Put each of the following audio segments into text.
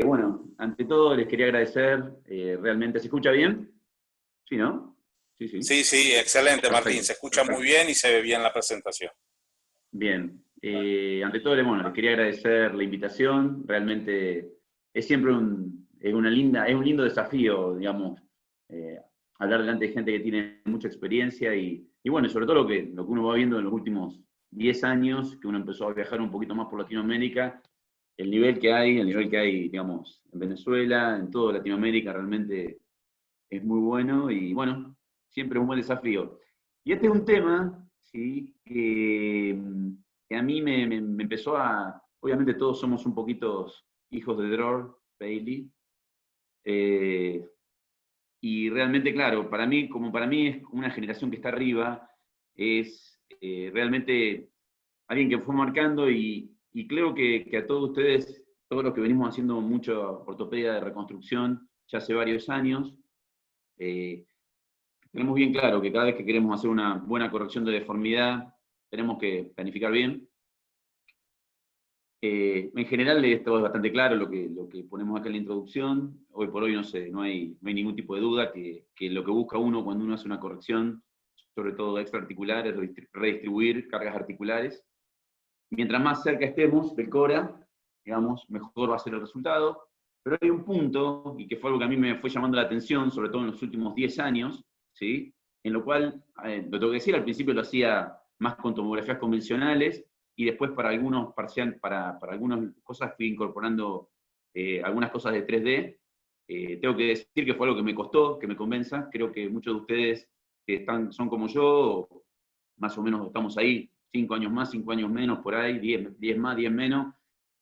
Bueno, ante todo les quería agradecer, realmente, ¿se escucha bien? Sí, ¿no? Sí, sí. Sí, sí, excelente, Martín. Perfecto, Se escucha muy perfecto. bien y se ve bien la presentación. Bien. Ante todo, bueno, les quería agradecer la invitación. Realmente es siempre es un lindo desafío, digamos, eh, hablar delante de gente que tiene mucha experiencia y bueno, sobre todo lo que uno va viendo en los últimos 10 años, que uno empezó a viajar un poquito más por Latinoamérica, el nivel que hay, digamos, en Venezuela, en toda Latinoamérica, realmente es muy bueno y bueno, siempre es un buen desafío. Y este es un tema, ¿sí? Que a mí me empezó a, obviamente todos somos un poquito hijos de Dror, Bailey, eh, y realmente, claro, para mí, como para mí es una generación que está arriba, es realmente alguien que fue marcando y creo que a todos ustedes, todos los que venimos haciendo mucha ortopedia de reconstrucción ya hace varios años, eh, tenemos bien claro que cada vez que queremos hacer una buena corrección de deformidad, tenemos que planificar bien. En general esto es bastante claro lo que ponemos acá en la introducción. Hoy por hoy no sé, no hay ningún tipo de duda que lo que busca uno cuando uno hace una corrección, sobre todo extraarticular, es redistribuir cargas articulares. Mientras más cerca estemos del CORA, digamos, mejor va a ser el resultado. Pero hay un punto, y que fue algo que a mí me fue llamando la atención, sobre todo en los últimos 10 años, ¿sí? En lo cual, lo tengo que decir, al principio lo hacía más con tomografías convencionales, y después para algunos para algunas cosas fui incorporando algunas cosas de 3D. Tengo que decir que fue algo que me costó, que me convenza. Creo que muchos de ustedes que son como yo, más o menos estamos ahí, 5 años más, 5 años menos, por ahí, 10 más, 10 menos,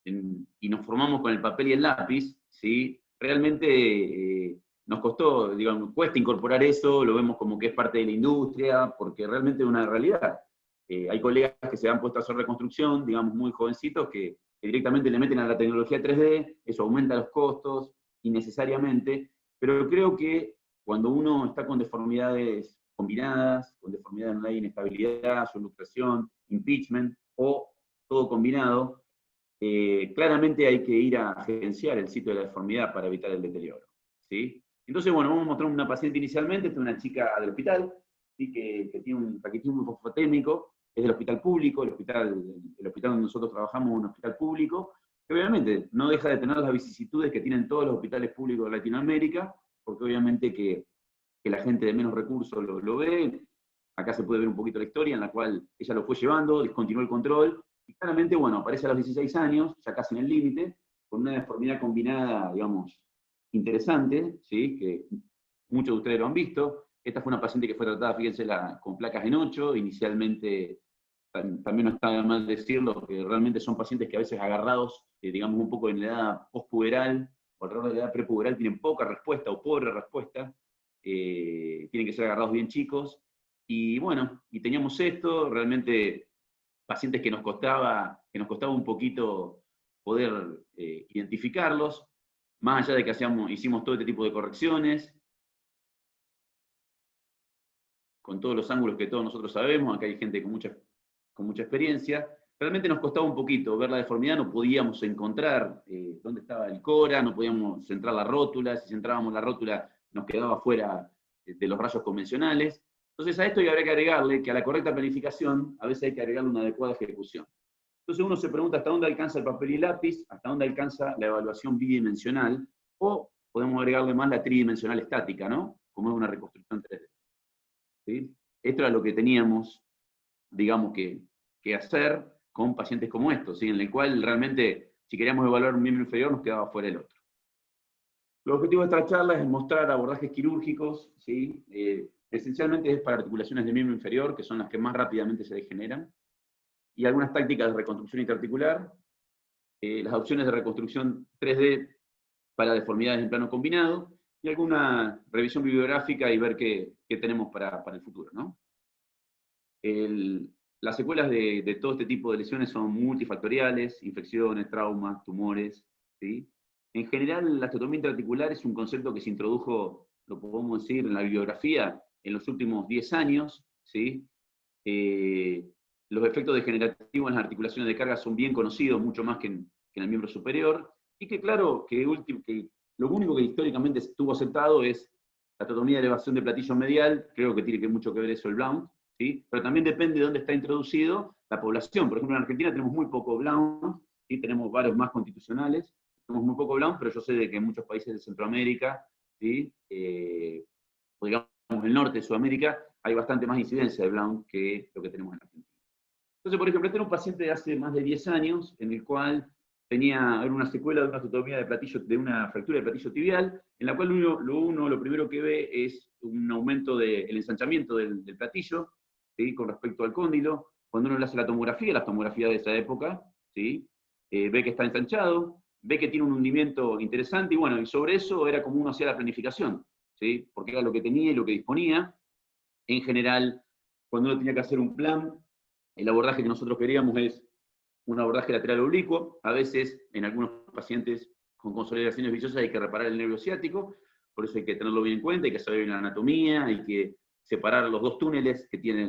y nos formamos con el papel y el lápiz, ¿sí? Realmente nos costó, digamos, cuesta incorporar eso, lo vemos como que es parte de la industria, porque realmente es una realidad. Hay colegas que se han puesto a hacer reconstrucción, digamos, muy jovencitos, que directamente le meten a la tecnología 3D, eso aumenta los costos innecesariamente, pero creo que cuando uno está con deformidades combinadas, con deformidades donde hay inestabilidad, subluxación, impeachment o todo combinado, claramente hay que ir a agenciar el sitio de la deformidad para evitar el deterioro. ¿Sí? Entonces, bueno, vamos a mostrar una paciente inicialmente, esta es una chica del hospital, ¿sí? que tiene un raquitismo fosfatémico, es del hospital público, el hospital donde nosotros trabajamos es un hospital público, que obviamente no deja de tener las vicisitudes que tienen todos los hospitales públicos de Latinoamérica, porque obviamente que la gente de menos recursos lo ve. Acá se puede ver un poquito la historia en la cual ella lo fue llevando, descontinuó el control, y claramente, bueno, aparece a los 16 años, ya casi en el límite, con una deformidad combinada, digamos, interesante, ¿sí? Que muchos de ustedes lo han visto. Esta fue una paciente que fue tratada, fíjense, con placas en 8, inicialmente, también no está mal decirlo, que realmente son pacientes que a veces agarrados, digamos, un poco en la edad postpuberal, o alrededor de la edad prepuberal, tienen poca respuesta o pobre respuesta, tienen que ser agarrados bien chicos, y bueno, y teníamos esto, realmente pacientes que nos costaba un poquito poder identificarlos, más allá de que hicimos todo este tipo de correcciones, con todos los ángulos que todos nosotros sabemos, acá hay gente con mucha experiencia, realmente nos costaba un poquito ver la deformidad, no podíamos encontrar dónde estaba el cora, no podíamos centrar la rótula, si centrábamos la rótula nos quedaba fuera de los rayos convencionales. Entonces a esto habría que agregarle que a la correcta planificación a veces hay que agregarle una adecuada ejecución. Entonces uno se pregunta hasta dónde alcanza el papel y lápiz, hasta dónde alcanza la evaluación bidimensional, o podemos agregarle más la tridimensional estática, ¿no? Como es una reconstrucción 3D. ¿Sí? Esto era lo que teníamos, digamos, que hacer con pacientes como estos, ¿sí? En el cual realmente, si queríamos evaluar un miembro inferior, nos quedaba fuera el otro. El objetivo de esta charla es mostrar abordajes quirúrgicos, ¿sí? Esencialmente es para articulaciones del miembro inferior, que son las que más rápidamente se degeneran, y algunas tácticas de reconstrucción interarticular, las opciones de reconstrucción 3D para deformidades en plano combinado, y alguna revisión bibliográfica y ver qué tenemos para el futuro, ¿no? Las secuelas de todo este tipo de lesiones son multifactoriales, infecciones, traumas, tumores, ¿sí? En general, la osteotomía intraarticular es un concepto que se introdujo, lo podemos decir, en la bibliografía en los últimos 10 años, ¿sí? Los efectos degenerativos en las articulaciones de carga son bien conocidos, mucho más que en el miembro superior, y que claro, que lo único que históricamente estuvo aceptado es la anatomía de elevación de platillo medial, creo que tiene mucho que ver eso el Blount, ¿sí? Pero también depende de dónde está introducido la población. Por ejemplo, en Argentina tenemos muy poco Blount, ¿sí? Tenemos varios más constitucionales, tenemos muy poco Blount, pero yo sé de que en muchos países de Centroamérica, ¿sí? O digamos el norte de Sudamérica, hay bastante más incidencia de Blount que lo que tenemos en Argentina. Entonces, por ejemplo, este era un paciente de hace más de 10 años, en el cual era una secuela de una anatomía de platillo, de una fractura de platillo tibial, en la cual lo primero que ve es un aumento del ensanchamiento del platillo, ¿sí? Con respecto al cóndilo. Cuando uno le hace la tomografía de esa época, ¿sí? Ve que está ensanchado, ve que tiene un hundimiento interesante, y bueno, y sobre eso era como uno hacía la planificación, ¿sí? Porque era lo que tenía y lo que disponía. En general, cuando uno tenía que hacer un plan, el abordaje que nosotros queríamos es un abordaje lateral oblicuo. A veces, en algunos pacientes con consolidaciones viciosas hay que reparar el nervio ciático, por eso hay que tenerlo bien en cuenta, hay que saber bien la anatomía, hay que separar los dos túneles que tiene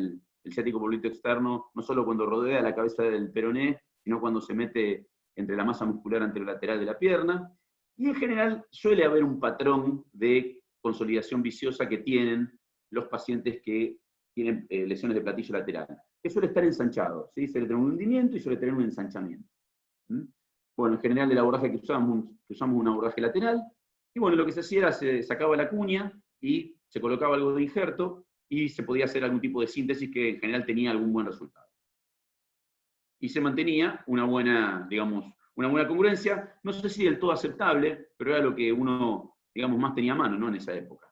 el ciático volito externo, no solo cuando rodea la cabeza del peroné, sino cuando se mete entre la masa muscular anterolateral de la pierna. Y en general suele haber un patrón de consolidación viciosa que tienen los pacientes que tienen lesiones de platillo lateral, que suele estar ensanchado, ¿sí? Suele tener un hundimiento y suele tener un ensanchamiento. ¿Mm? Bueno, en general el abordaje que usamos un abordaje lateral, y bueno, lo que se hacía era, se sacaba la cuña y se colocaba algo de injerto, y se podía hacer algún tipo de síntesis que en general tenía algún buen resultado. Y se mantenía una buena, digamos, una buena congruencia, no sé si del todo aceptable, pero era lo que uno, digamos, más tenía a mano, ¿no? En esa época.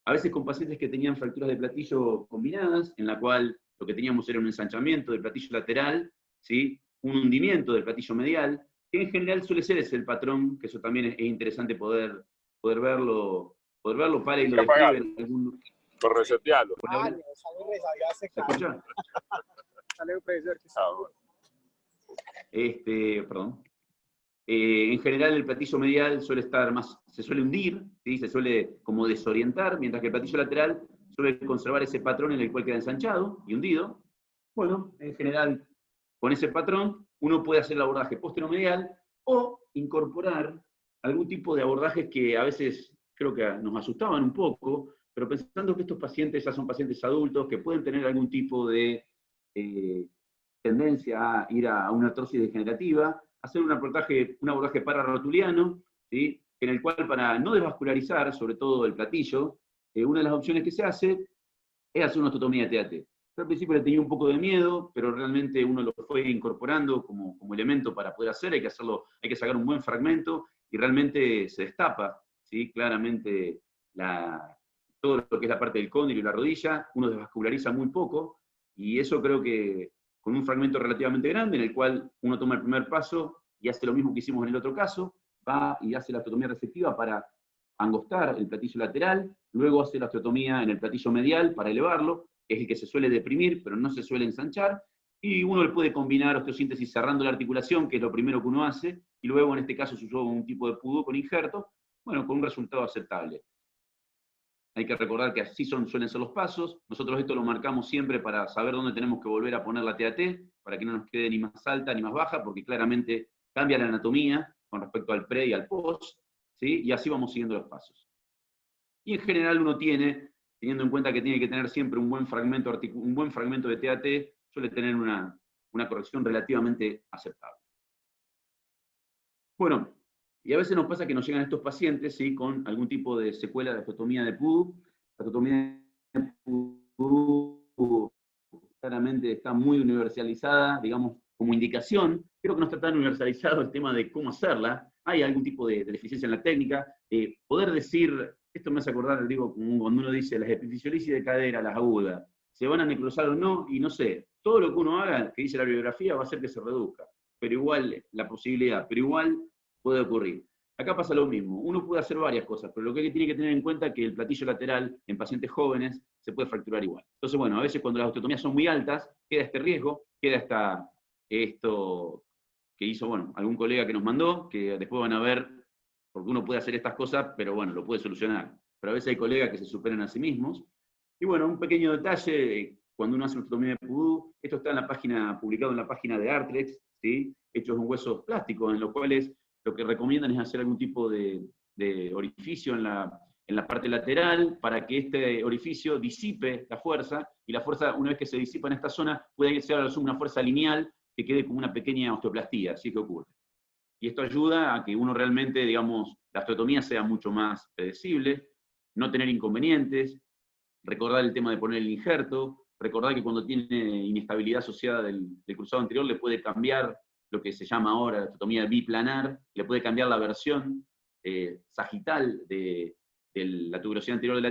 A veces con pacientes que tenían fracturas de platillo combinadas, en la cual lo que teníamos era un ensanchamiento del platillo lateral, ¿sí? Un hundimiento del platillo medial, que en general suele ser ese el patrón, que eso también es interesante poder verlo para y lo describe en algún... Por resetearlo. ¿Se escucha? Perdón. En general el platillo medial suele estar se suele hundir, ¿sí? Se suele como desorientar, mientras que el platillo lateral suele conservar ese patrón en el cual queda ensanchado y hundido. Bueno, en general, con ese patrón, uno puede hacer el abordaje posteromedial o incorporar algún tipo de abordajes que a veces creo que nos asustaban un poco, pero pensando que estos pacientes ya son pacientes adultos, que pueden tener algún tipo de tendencia a ir a una artrosis degenerativa, hacer un abordaje pararotuliano, ¿sí? En el cual, para no desvascularizar, sobre todo el platillo, una de las opciones que se hace es hacer una osteotomía de TAT. Yo al principio le tenía un poco de miedo, pero realmente uno lo fue incorporando como elemento para poder hacer, hay que sacar un buen fragmento, y realmente se destapa, ¿sí? Claramente todo lo que es la parte del cóndilo y la rodilla, uno desvasculariza muy poco, y eso creo que con un fragmento relativamente grande, en el cual uno toma el primer paso y hace lo mismo que hicimos en el otro caso, va y hace la osteotomía resectiva para angostar el platillo lateral, luego hace la osteotomía en el platillo medial para elevarlo, que es el que se suele deprimir, pero no se suele ensanchar, y uno le puede combinar osteosíntesis cerrando la articulación, que es lo primero que uno hace, y luego en este caso se usó un tipo de PUDO con injerto, bueno, con un resultado aceptable. Hay que recordar que así suelen ser los pasos. Nosotros esto lo marcamos siempre para saber dónde tenemos que volver a poner la TAT, para que no nos quede ni más alta ni más baja, porque claramente cambia la anatomía con respecto al pre y al post, ¿sí? Y así vamos siguiendo los pasos. Y en general uno teniendo en cuenta que tiene que tener siempre un buen fragmento de TAT, suele tener una corrección relativamente aceptable. Bueno, y a veces nos pasa que nos llegan estos pacientes, ¿sí? Con algún tipo de secuela de osteotomía de PUDO. La osteotomía de PUDO claramente está muy universalizada, digamos, como indicación. Creo que no está tan universalizado el tema de cómo hacerla. Hay algún tipo de deficiencia en la técnica. Poder decir, esto me hace acordar, digo, como cuando uno dice las epifisiolisis de cadera, las agudas, ¿se van a necrosar o no? Y no sé, todo lo que uno haga, que dice la bibliografía, va a hacer que se reduzca. Pero igual, la posibilidad, pero igual puede ocurrir. Acá pasa lo mismo, uno puede hacer varias cosas, pero lo que tiene que tener en cuenta es que el platillo lateral en pacientes jóvenes se puede fracturar igual. Entonces, bueno, a veces cuando las osteotomías son muy altas, queda este riesgo, queda esto que hizo, bueno, algún colega que nos mandó, que después van a ver, porque uno puede hacer estas cosas, pero bueno, lo puede solucionar. Pero a veces hay colegas que se superan a sí mismos. Y bueno, un pequeño detalle, cuando uno hace una osteotomía de PUDO, esto está publicado en la página de Artrex, ¿sí? Hechos en huesos plásticos, en los cuales lo que recomiendan es hacer algún tipo de orificio en la parte lateral para que este orificio disipe la fuerza, y la fuerza, una vez que se disipa en esta zona, puede ser a lo sumo una fuerza lineal que quede como una pequeña osteoplastía, así que ocurre. Y esto ayuda a que uno realmente, digamos, la osteotomía sea mucho más predecible, no tener inconvenientes, recordar el tema de poner el injerto, recordar que cuando tiene inestabilidad asociada del cruzado anterior le puede cambiar lo que se llama ahora la osteotomía biplanar, le puede cambiar la versión sagital de la tuberosidad anterior de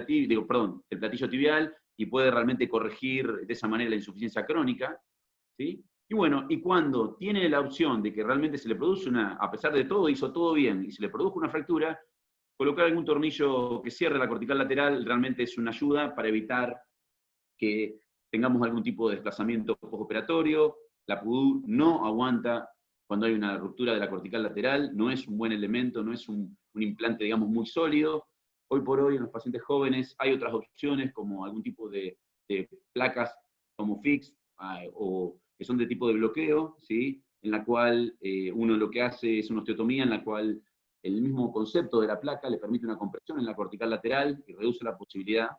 del platillo tibial, y puede realmente corregir de esa manera la insuficiencia crónica, ¿sí? Y bueno, y cuando tiene la opción de que realmente se le produce a pesar de todo, hizo todo bien, y se le produjo una fractura, colocar algún tornillo que cierre la cortical lateral realmente es una ayuda para evitar que tengamos algún tipo de desplazamiento postoperatorio. La PUDU no aguanta cuando hay una ruptura de la cortical lateral, no es un buen elemento, no es un implante, digamos, muy sólido. Hoy por hoy en los pacientes jóvenes hay otras opciones como algún tipo de placas como fix o que son de tipo de bloqueo, ¿sí? En la cual uno lo que hace es una osteotomía en la cual el mismo concepto de la placa le permite una compresión en la cortical lateral y reduce la posibilidad,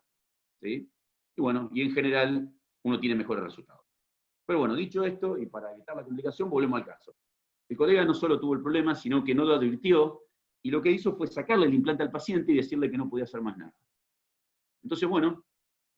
¿sí? Y bueno, y en general uno tiene mejores resultados. Pero bueno, dicho esto, y para evitar la complicación, volvemos al caso. El colega no solo tuvo el problema, sino que no lo advirtió, y lo que hizo fue sacarle el implante al paciente y decirle que no podía hacer más nada. Entonces, bueno,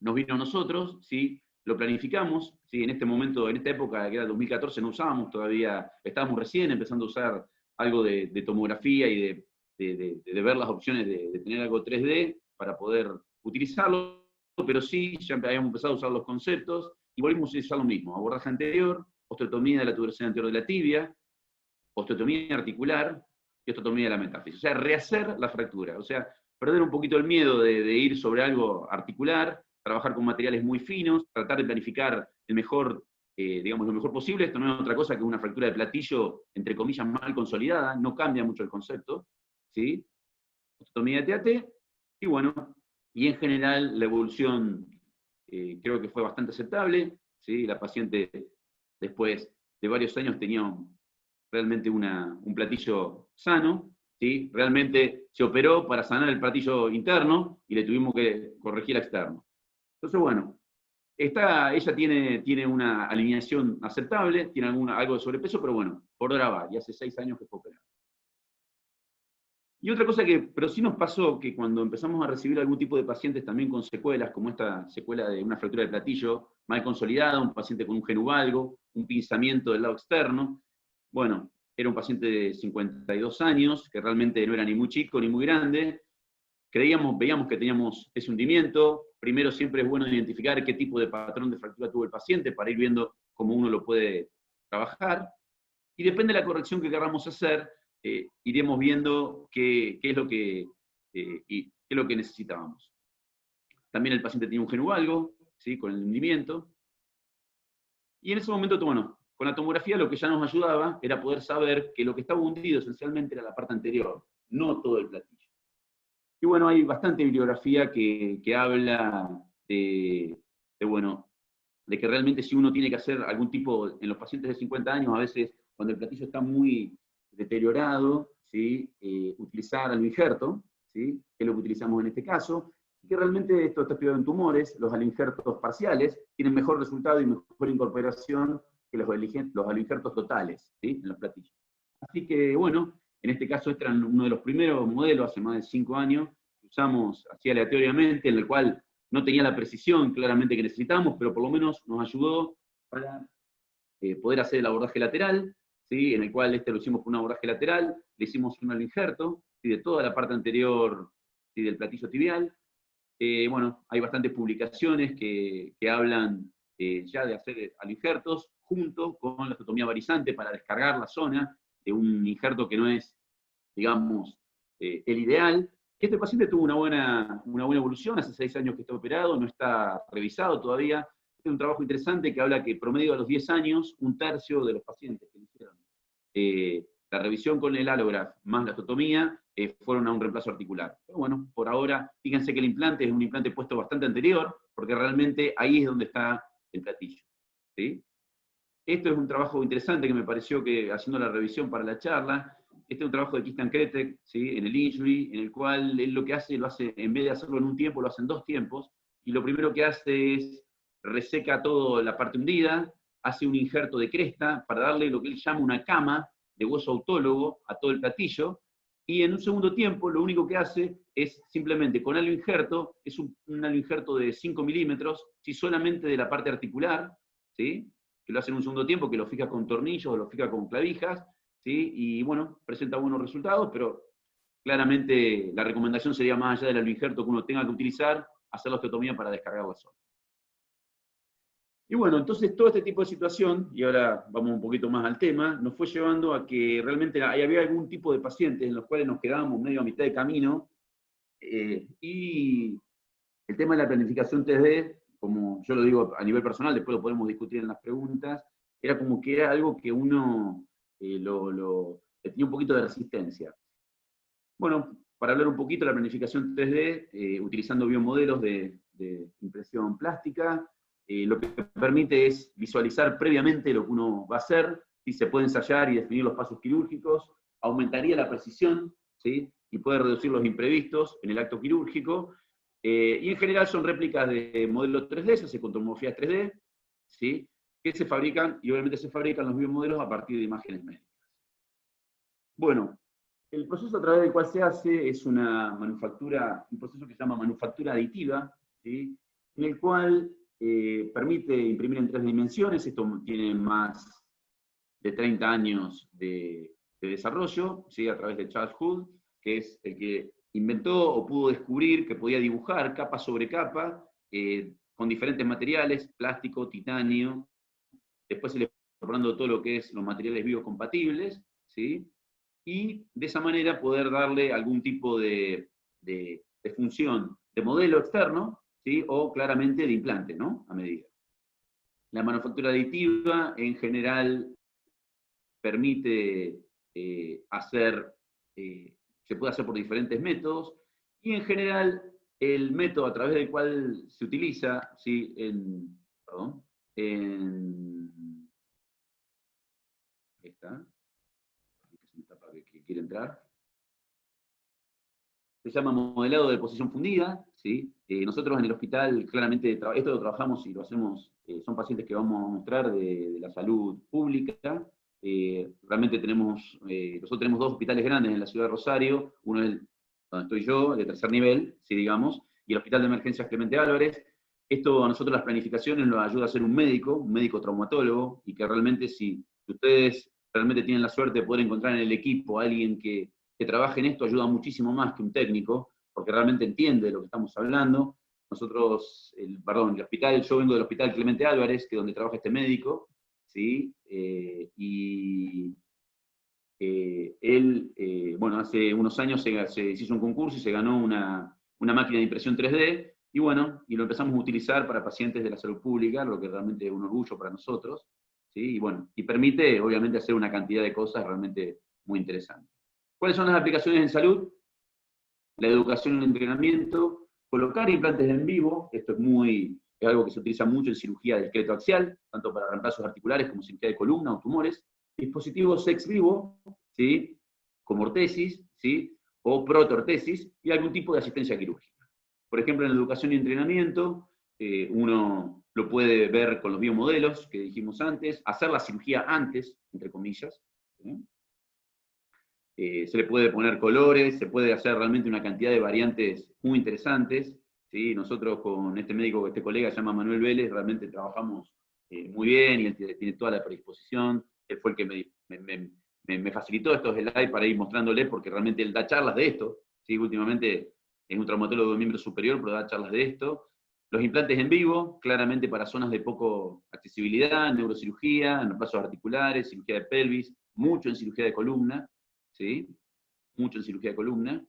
nos vino a nosotros, ¿sí? Lo planificamos, ¿sí? En este momento, en esta época, que era 2014, no usábamos todavía, estábamos recién empezando a usar algo de tomografía y de ver las opciones de tener algo 3D para poder utilizarlo, pero sí, ya habíamos empezado a usar los conceptos, y volvimos a usar lo mismo: abordaje anterior, osteotomía de la tuberosidad anterior de la tibia, osteotomía articular y osteotomía de la metáfisis. O sea, rehacer la fractura, o sea, perder un poquito el miedo de ir sobre algo articular, trabajar con materiales muy finos, tratar de planificar el mejor, digamos, lo mejor posible. Esto no es otra cosa que una fractura de platillo, entre comillas, mal consolidada, no cambia mucho el concepto, ¿sí? Osteotomía de TAT, y bueno, y en general la evolución creo que fue bastante aceptable, ¿sí? La paciente después de varios años tenía realmente un platillo sano, ¿sí? Realmente se operó para sanar el platillo interno y le tuvimos que corregir el externo. Entonces, bueno, ella tiene una alineación aceptable, tiene algo de sobrepeso, pero bueno, por ahora va, y hace 6 años que fue operada. Y otra cosa pero sí nos pasó que cuando empezamos a recibir algún tipo de pacientes también con secuelas, como esta secuela de una fractura de platillo mal consolidada, un paciente con un genuvalgo, un pinzamiento del lado externo, bueno, era un paciente de 52 años, que realmente no era ni muy chico ni muy grande, veíamos que teníamos ese hundimiento. Primero siempre es bueno identificar qué tipo de patrón de fractura tuvo el paciente para ir viendo cómo uno lo puede trabajar, y depende de la corrección que queramos hacer, iremos viendo qué es lo que necesitábamos. También el paciente tenía un genuvalgo, ¿sí? Con el hundimiento, y en ese momento, bueno, con la tomografía lo que ya nos ayudaba era poder saber que lo que estaba hundido esencialmente era la parte anterior, no todo el platillo. Y bueno, hay bastante bibliografía que habla de que realmente si uno tiene que hacer algún tipo, en los pacientes de 50 años, a veces cuando el platillo está muy deteriorado, ¿sí? Utilizar aloinjerto, ¿sí? Que es lo que utilizamos en este caso, y que realmente esto está estudiado en tumores. Los aloinjertos parciales tienen mejor resultado y mejor incorporación que los aloinjertos totales, ¿sí? En los platillos. Así que bueno, en este caso este era uno de los primeros modelos, hace más de 5 años, que usamos así aleatoriamente, en el cual no tenía la precisión claramente que necesitábamos, pero por lo menos nos ayudó para poder hacer el abordaje lateral, ¿sí? En el cual lo hicimos con un abordaje lateral, le hicimos un injerto, ¿sí? De toda la parte anterior, ¿sí? Del platillo tibial. Bueno, hay bastantes publicaciones que hablan ya de hacer injertos junto con la osteotomía varizante para descargar la zona de un injerto que no es, digamos, el ideal. Este paciente tuvo una buena evolución, hace 6 años que está operado, no está revisado todavía. Este es un trabajo interesante que habla que promedio a los 10 años, 1/3 de los pacientes que le hicieron la revisión con el alógrafo más la osteotomía fueron a un reemplazo articular. Pero bueno, por ahora, fíjense que el implante es un implante puesto bastante anterior, porque realmente ahí es donde está el platillo, ¿sí? Esto es un trabajo interesante que me pareció que, haciendo la revisión para la charla, este es un trabajo de Christian Kretek, ¿sí? En el Injury, en el cual él lo que hace, en vez de hacerlo en un tiempo, lo hace en 2 tiempos, y lo primero que hace es reseca toda la parte hundida, hace un injerto de cresta para darle lo que él llama una cama de hueso autólogo a todo el platillo, y en un segundo tiempo lo único que hace es simplemente con halo injerto, es un halo injerto de 5 milímetros, ¿sí? Solamente de la parte articular, ¿sí? Que lo hace en un segundo tiempo, que lo fija con tornillos o lo fija con clavijas, ¿sí? Y bueno, presenta buenos resultados, pero claramente la recomendación sería, más allá del halo injerto que uno tenga que utilizar, hacer la osteotomía para descargar la zona. Y bueno, entonces todo este tipo de situación, y ahora vamos un poquito más al tema, nos fue llevando a que realmente había algún tipo de pacientes en los cuales nos quedábamos medio a mitad de camino, y el tema de la planificación 3D, como yo lo digo a nivel personal, después lo podemos discutir en las preguntas, era como que era algo que uno tenía un poquito de resistencia. Bueno, para hablar un poquito de la planificación 3D, utilizando biomodelos de impresión plástica, lo que permite es visualizar previamente lo que uno va a hacer, y se puede ensayar y definir los pasos quirúrgicos, aumentaría la precisión, ¿sí? Y puede reducir los imprevistos en el acto quirúrgico, y en general son réplicas de modelos 3D, se hace con tomografías 3D, ¿sí? Que se fabrican, y obviamente se fabrican los biomodelos a partir de imágenes médicas. Bueno, el proceso a través del cual se hace es una manufactura, un proceso que se llama manufactura aditiva, ¿sí? En el cual permite imprimir en 3 dimensiones. Esto tiene más de 30 años de desarrollo, ¿sí? A través de Charles Hood, que es el que inventó o pudo descubrir que podía dibujar capa sobre capa, con diferentes materiales, plástico, titanio. Después se le fue probando todo lo que es los materiales biocompatibles, ¿sí? Y de esa manera poder darle algún tipo de función de modelo externo, ¿sí? O claramente de implante, ¿no? A medida. La manufactura aditiva en general permite se puede hacer por diferentes métodos, y en general el método a través del cual se utiliza, ¿sí? Esta, que quiere entrar, se llama modelado de posición fundida, ¿sí? Nosotros en el hospital claramente esto lo trabajamos y lo hacemos, son pacientes que vamos a mostrar de la salud pública. Realmente nosotros tenemos 2 hospitales grandes en la ciudad de Rosario, uno es donde estoy yo, de 3er nivel, ¿sí? Digamos, y el Hospital de Emergencias Clemente Álvarez. Esto a nosotros las planificaciones nos ayuda a ser un médico traumatólogo, y que realmente si ustedes realmente tienen la suerte de poder encontrar en el equipo a alguien que trabaje en esto, ayuda muchísimo más que un técnico, porque realmente entiende de lo que estamos hablando. Nosotros, yo vengo del Hospital Clemente Álvarez, que es donde trabaja este médico, ¿sí? Él, bueno, hace unos años se hizo un concurso y se ganó una máquina de impresión 3D, y bueno, y lo empezamos a utilizar para pacientes de la salud pública, lo que realmente es un orgullo para nosotros, ¿sí? Y bueno, y permite obviamente hacer una cantidad de cosas realmente muy interesantes. ¿Cuáles son las aplicaciones en salud? La educación y el entrenamiento, colocar implantes en vivo, esto es algo que se utiliza mucho en cirugía del esqueleto axial, tanto para reemplazos articulares como cirugía de columna o tumores. Dispositivos ex vivo, ¿sí? Como ortesis, ¿sí? O protortesis, y algún tipo de asistencia quirúrgica. Por ejemplo, en educación y entrenamiento, uno lo puede ver con los biomodelos que dijimos antes, hacer la cirugía antes, entre comillas, ¿sí? Se le puede poner colores, se puede hacer realmente una cantidad de variantes muy interesantes, ¿sí? Nosotros con este médico, este colega se llama Manuel Vélez, realmente trabajamos muy bien, y él tiene toda la predisposición. Él fue el que me facilitó estos slides para ir mostrándoles, porque realmente él da charlas de esto, ¿sí? Últimamente es un traumatólogo de miembro superior, pero da charlas de esto. Los implantes en vivo, claramente para zonas de poco accesibilidad, neurocirugía, en los plazos articulares, cirugía de pelvis, mucho en cirugía de columna, ¿sí? Mucho en cirugía de columna.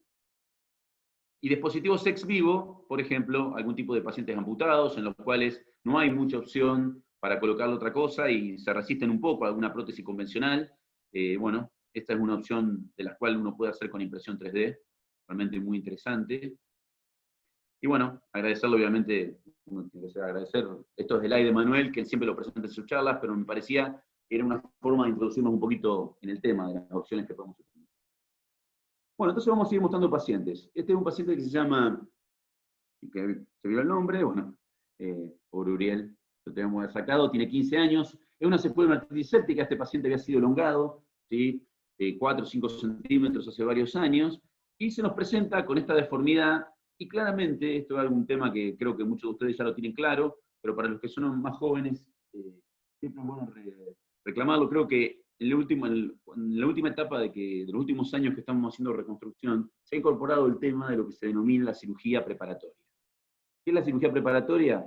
Y dispositivos ex vivo, por ejemplo, algún tipo de pacientes amputados, en los cuales no hay mucha opción para colocarle otra cosa y se resisten un poco a alguna prótesis convencional. Bueno, esta es una opción de la cual uno puede hacer con impresión 3D, realmente muy interesante. Y bueno, agradecerle obviamente, uno tiene que agradecer estos slides de Manuel, que él siempre lo presenta en sus charlas, pero me parecía que era una forma de introducirnos un poquito en el tema de las opciones que podemos utilizar. Bueno, entonces vamos a seguir mostrando pacientes. Este es un paciente que se llama, que se vio el nombre, bueno, pobre Uriel, lo tenemos que haber sacado, tiene 15 años, es una secuela de una artritis séptica, este paciente había sido elongado, ¿sí? 4 o 5 centímetros hace varios años, y se nos presenta con esta deformidad, y claramente, esto es algún tema que creo que muchos de ustedes ya lo tienen claro, pero para los que son más jóvenes, siempre es bueno reclamarlo. Creo que en la última etapa de los últimos años que estamos haciendo reconstrucción, se ha incorporado el tema de lo que se denomina la cirugía preparatoria. ¿Qué es la cirugía preparatoria?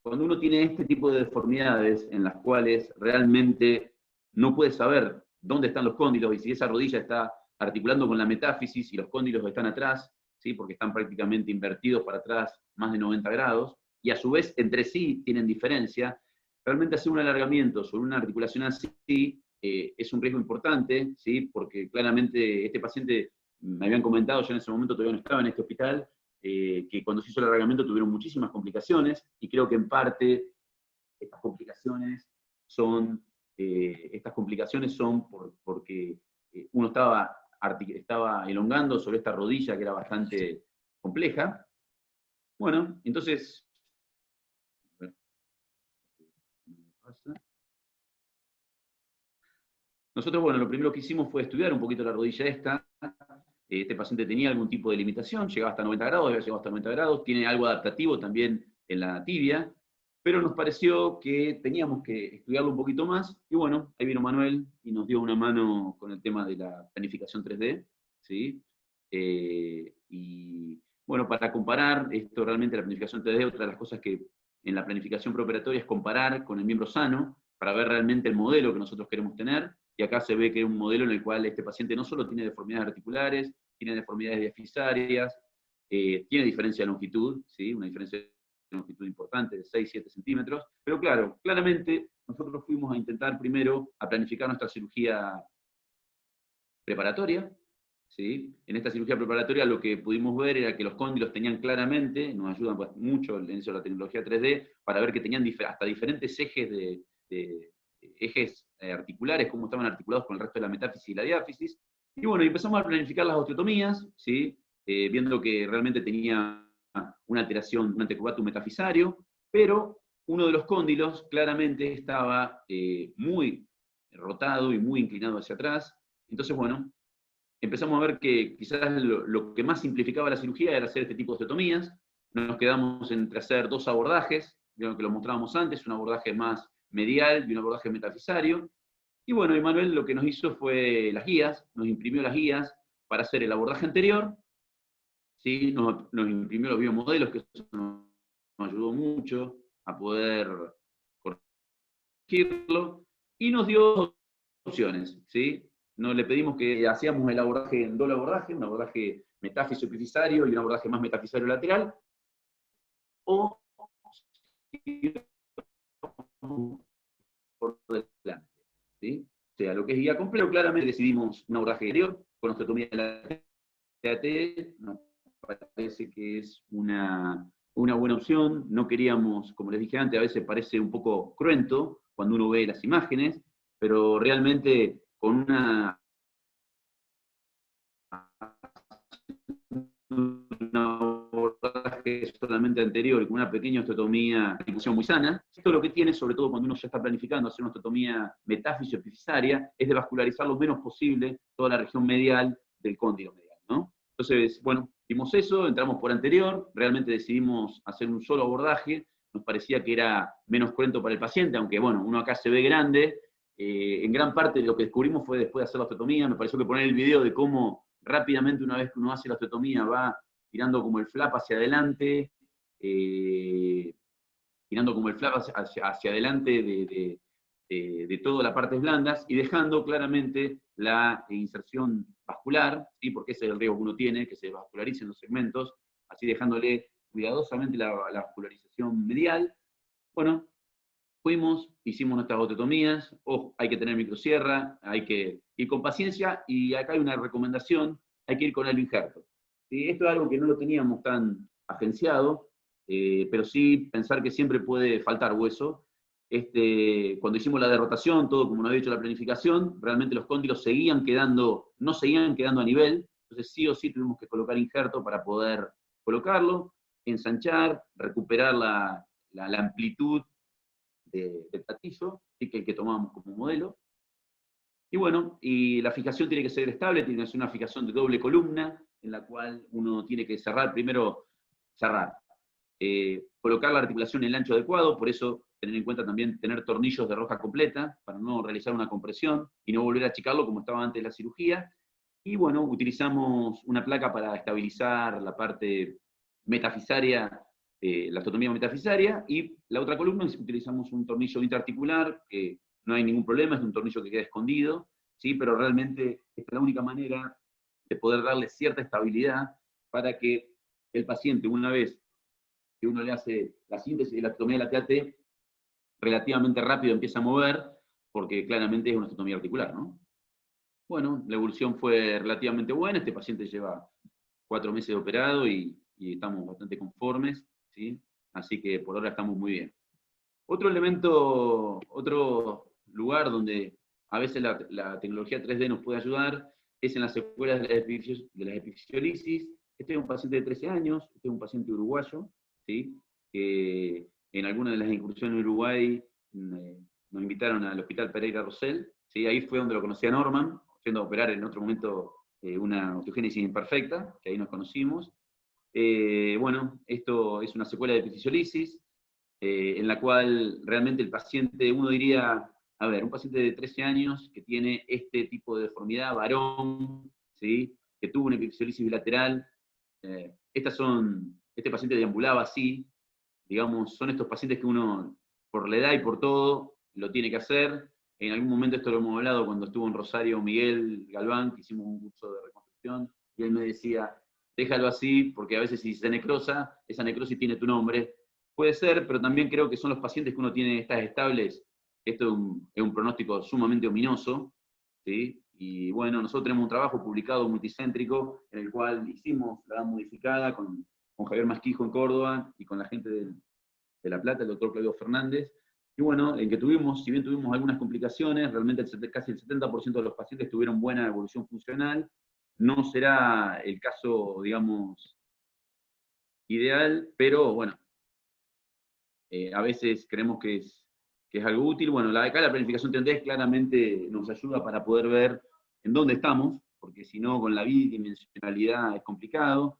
Cuando uno tiene este tipo de deformidades en las cuales realmente no puede saber dónde están los cóndilos y si esa rodilla está articulando con la metáfisis y los cóndilos están atrás, ¿sí? Porque están prácticamente invertidos para atrás más de 90 grados, y a su vez entre sí tienen diferencia, realmente hacer un alargamiento sobre una articulación así es un riesgo importante, ¿sí? Porque claramente este paciente, me habían comentado, yo en ese momento todavía no estaba en este hospital, que cuando se hizo el alargamiento tuvieron muchísimas complicaciones, y creo que en parte estas complicaciones son porque uno estaba elongando sobre esta rodilla que era bastante compleja. Bueno, entonces, nosotros, bueno, lo primero que hicimos fue estudiar un poquito la rodilla esta. Este paciente tenía algún tipo de limitación, llegaba hasta 90 grados, había llegado hasta 90 grados, tiene algo adaptativo también en la tibia, pero nos pareció que teníamos que estudiarlo un poquito más, y bueno, ahí vino Manuel y nos dio una mano con el tema de la planificación 3D, ¿sí? Y bueno, para comparar, esto realmente la planificación 3D, otra de las cosas que en la planificación preoperatoria es comparar con el miembro sano, para ver realmente el modelo que nosotros queremos tener, y acá se ve que es un modelo en el cual este paciente no solo tiene deformidades articulares, tiene deformidades diafisarias, tiene diferencia de longitud, ¿sí? Una diferencia de longitud importante de 6-7 centímetros, pero claro, claramente nosotros fuimos a intentar primero a planificar nuestra cirugía preparatoria, ¿sí? En esta cirugía preparatoria lo que pudimos ver era que los cóndilos tenían claramente, nos ayudan pues, mucho en eso de la tecnología 3D, para ver que tenían hasta diferentes ejes ejes articulares, cómo estaban articulados con el resto de la metáfisis y la diáfisis. Y bueno, empezamos a planificar las osteotomías, ¿sí? Viendo que realmente tenía una alteración, un antecubatum metafisario, pero uno de los cóndilos claramente estaba muy rotado y muy inclinado hacia atrás. Entonces, bueno, empezamos a ver que quizás lo que más simplificaba la cirugía era hacer este tipo de osteotomías. Nos quedamos entre hacer 2 abordajes, que lo mostrábamos antes, un abordaje más medial y un abordaje metafisario. Y bueno, Emanuel lo que nos hizo fue las guías, nos imprimió las guías para hacer el abordaje anterior, ¿sí? Nos imprimió los biomodelos, que eso nos ayudó mucho a poder corregirlo, y nos dio opciones, ¿sí? Nos le pedimos que hacíamos el abordaje en doble abordaje, un abordaje metáfiso-epifisario y un abordaje más metafisario lateral, o por delante, ¿sí? O sea, lo que es guía completo, claramente decidimos un abordaje anterior, con osteotomía de la TAT, nos parece que es una buena opción. No queríamos, como les dije antes, a veces parece un poco cruento cuando uno ve las imágenes, pero realmente con un abordaje solamente anterior y con una pequeña osteotomía, articulación muy sana. Esto lo que tiene, sobre todo cuando uno ya está planificando hacer una osteotomía metáfiso-epifisaria, es de vascularizar lo menos posible toda la región medial del cóndilo medial, ¿no? Entonces, bueno, vimos eso, entramos por anterior, realmente decidimos hacer un solo abordaje, nos parecía que era menos cruento para el paciente, aunque bueno, uno acá se ve grande. En gran parte de lo que descubrimos fue después de hacer la osteotomía. Me pareció que poner el video de cómo rápidamente una vez que uno hace la osteotomía va tirando como el flap hacia adelante, tirando como el flap hacia adelante de todas las partes blandas, y dejando claramente la inserción vascular, ¿sí? Porque ese es el riesgo que uno tiene, que se vascularicen los segmentos, así dejándole cuidadosamente la vascularización medial. Bueno, fuimos, hicimos nuestras osteotomías. Ojo, hay que tener microsierra, hay que ir con paciencia, y acá hay una recomendación: hay que ir con el injerto. ¿Sí? Esto es algo que no lo teníamos tan agenciado, pero sí pensar que siempre puede faltar hueso, cuando hicimos la derrotación, todo como nos había dicho la planificación, realmente los cóndilos no seguían quedando a nivel, entonces sí o sí tuvimos que colocar injerto para poder colocarlo, ensanchar, recuperar la amplitud del platillo, que el que tomábamos como modelo. Y bueno, y la fijación tiene que ser estable, tiene que ser una fijación de doble columna, en la cual uno tiene que cerrar, colocar la articulación en el ancho adecuado, por eso tener en cuenta también tener tornillos de roca completa, para no realizar una compresión y no volver a achicarlo como estaba antes de la cirugía. Y bueno, utilizamos una placa para estabilizar la parte metafisaria, la osteotomía metafisaria, y la otra columna utilizamos un tornillo interarticular, que no hay ningún problema, es un tornillo que queda escondido, ¿sí? Pero realmente esta es la única manera de poder darle cierta estabilidad para que el paciente, una vez que uno le hace la síntesis de la osteotomía de la TAT, relativamente rápido empieza a mover, porque claramente es una osteotomía articular, ¿no? Bueno, la evolución fue relativamente buena, este paciente lleva 4 meses de operado y estamos bastante conformes, ¿sí? Así que por ahora estamos muy bien. Otro elemento, otro lugar donde a veces la tecnología 3D nos puede ayudar es en las secuelas de las epifisiolisis. Este es un paciente de 13 años, este es un paciente uruguayo, ¿sí? Que en alguna de las incursiones en Uruguay nos invitaron al Hospital Pereira Rosell, ¿sí? Ahí fue donde lo conocí a Norman, yendo a operar en otro momento una osteogénesis imperfecta, que ahí nos conocimos. Bueno, esto es una secuela de epifisiolisis, en la cual realmente el paciente, uno diría, a ver, un paciente de 13 años que tiene este tipo de deformidad, varón, ¿sí? Que tuvo una epifisiolisis bilateral, este paciente deambulaba así, digamos, son estos pacientes que uno, por la edad y por todo, lo tiene que hacer. En algún momento esto lo hemos hablado cuando estuvo en Rosario Miguel Galván, que hicimos un curso de reconstrucción, y él me decía, déjalo así, porque a veces si se necrosa, esa necrosis tiene tu nombre. Puede ser, pero también creo que son los pacientes que uno tiene estas estables, esto es un pronóstico sumamente ominoso, ¿sí? Y bueno, nosotros tenemos un trabajo publicado multicéntrico, en el cual hicimos la edad modificada con Javier Masquijo en Córdoba, y con la gente de La Plata, el doctor Claudio Fernández, y bueno, en que tuvimos, si bien tuvimos algunas complicaciones, realmente casi el 70% de los pacientes tuvieron buena evolución funcional. No será el caso, digamos, ideal, pero bueno, a veces creemos que es algo útil. Bueno, acá la planificación 3D claramente nos ayuda para poder ver en dónde estamos, porque si no, con la bidimensionalidad es complicado.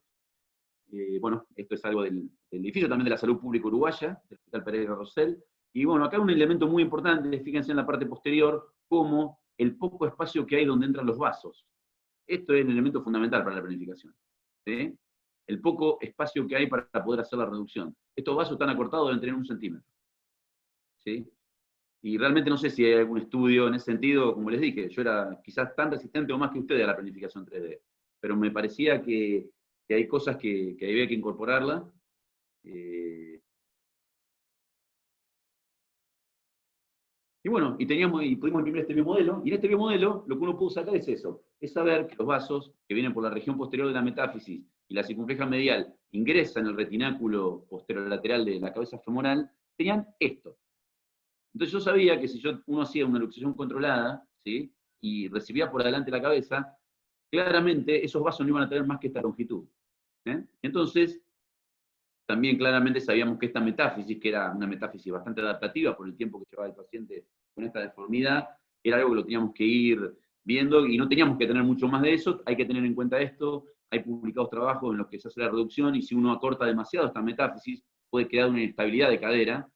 Bueno, esto es algo del edificio también de la Salud Pública Uruguaya, del Hospital Pereira Rosell. Y bueno, acá un elemento muy importante, fíjense en la parte posterior, como el poco espacio que hay donde entran los vasos. Esto es un elemento fundamental para la planificación, ¿sí? El poco espacio que hay para poder hacer la reducción. Estos vasos están acortados, deben tener 1 centímetro, ¿sí? Y realmente no sé si hay algún estudio en ese sentido, como les dije, yo era quizás tan resistente o más que ustedes a la planificación 3D, pero me parecía que hay cosas que había que incorporarla. Y bueno, y pudimos imprimir este biomodelo, y en este biomodelo lo que uno pudo sacar es eso, es saber que los vasos que vienen por la región posterior de la metáfisis y la circunfleja medial ingresan en el retináculo posterolateral de la cabeza femoral, tenían esto. Entonces yo sabía que si uno hacía una luxación controlada, ¿sí? Y recibía por adelante la cabeza, claramente esos vasos no iban a tener más que esta longitud. Entonces, también claramente sabíamos que esta metáfisis, que era una metáfisis bastante adaptativa por el tiempo que llevaba el paciente con esta deformidad, era algo que lo teníamos que ir viendo y no teníamos que tener mucho más de eso. Hay que tener en cuenta esto, hay publicados trabajos en los que se hace la reducción y si uno acorta demasiado esta metáfisis puede quedar una inestabilidad de cadera,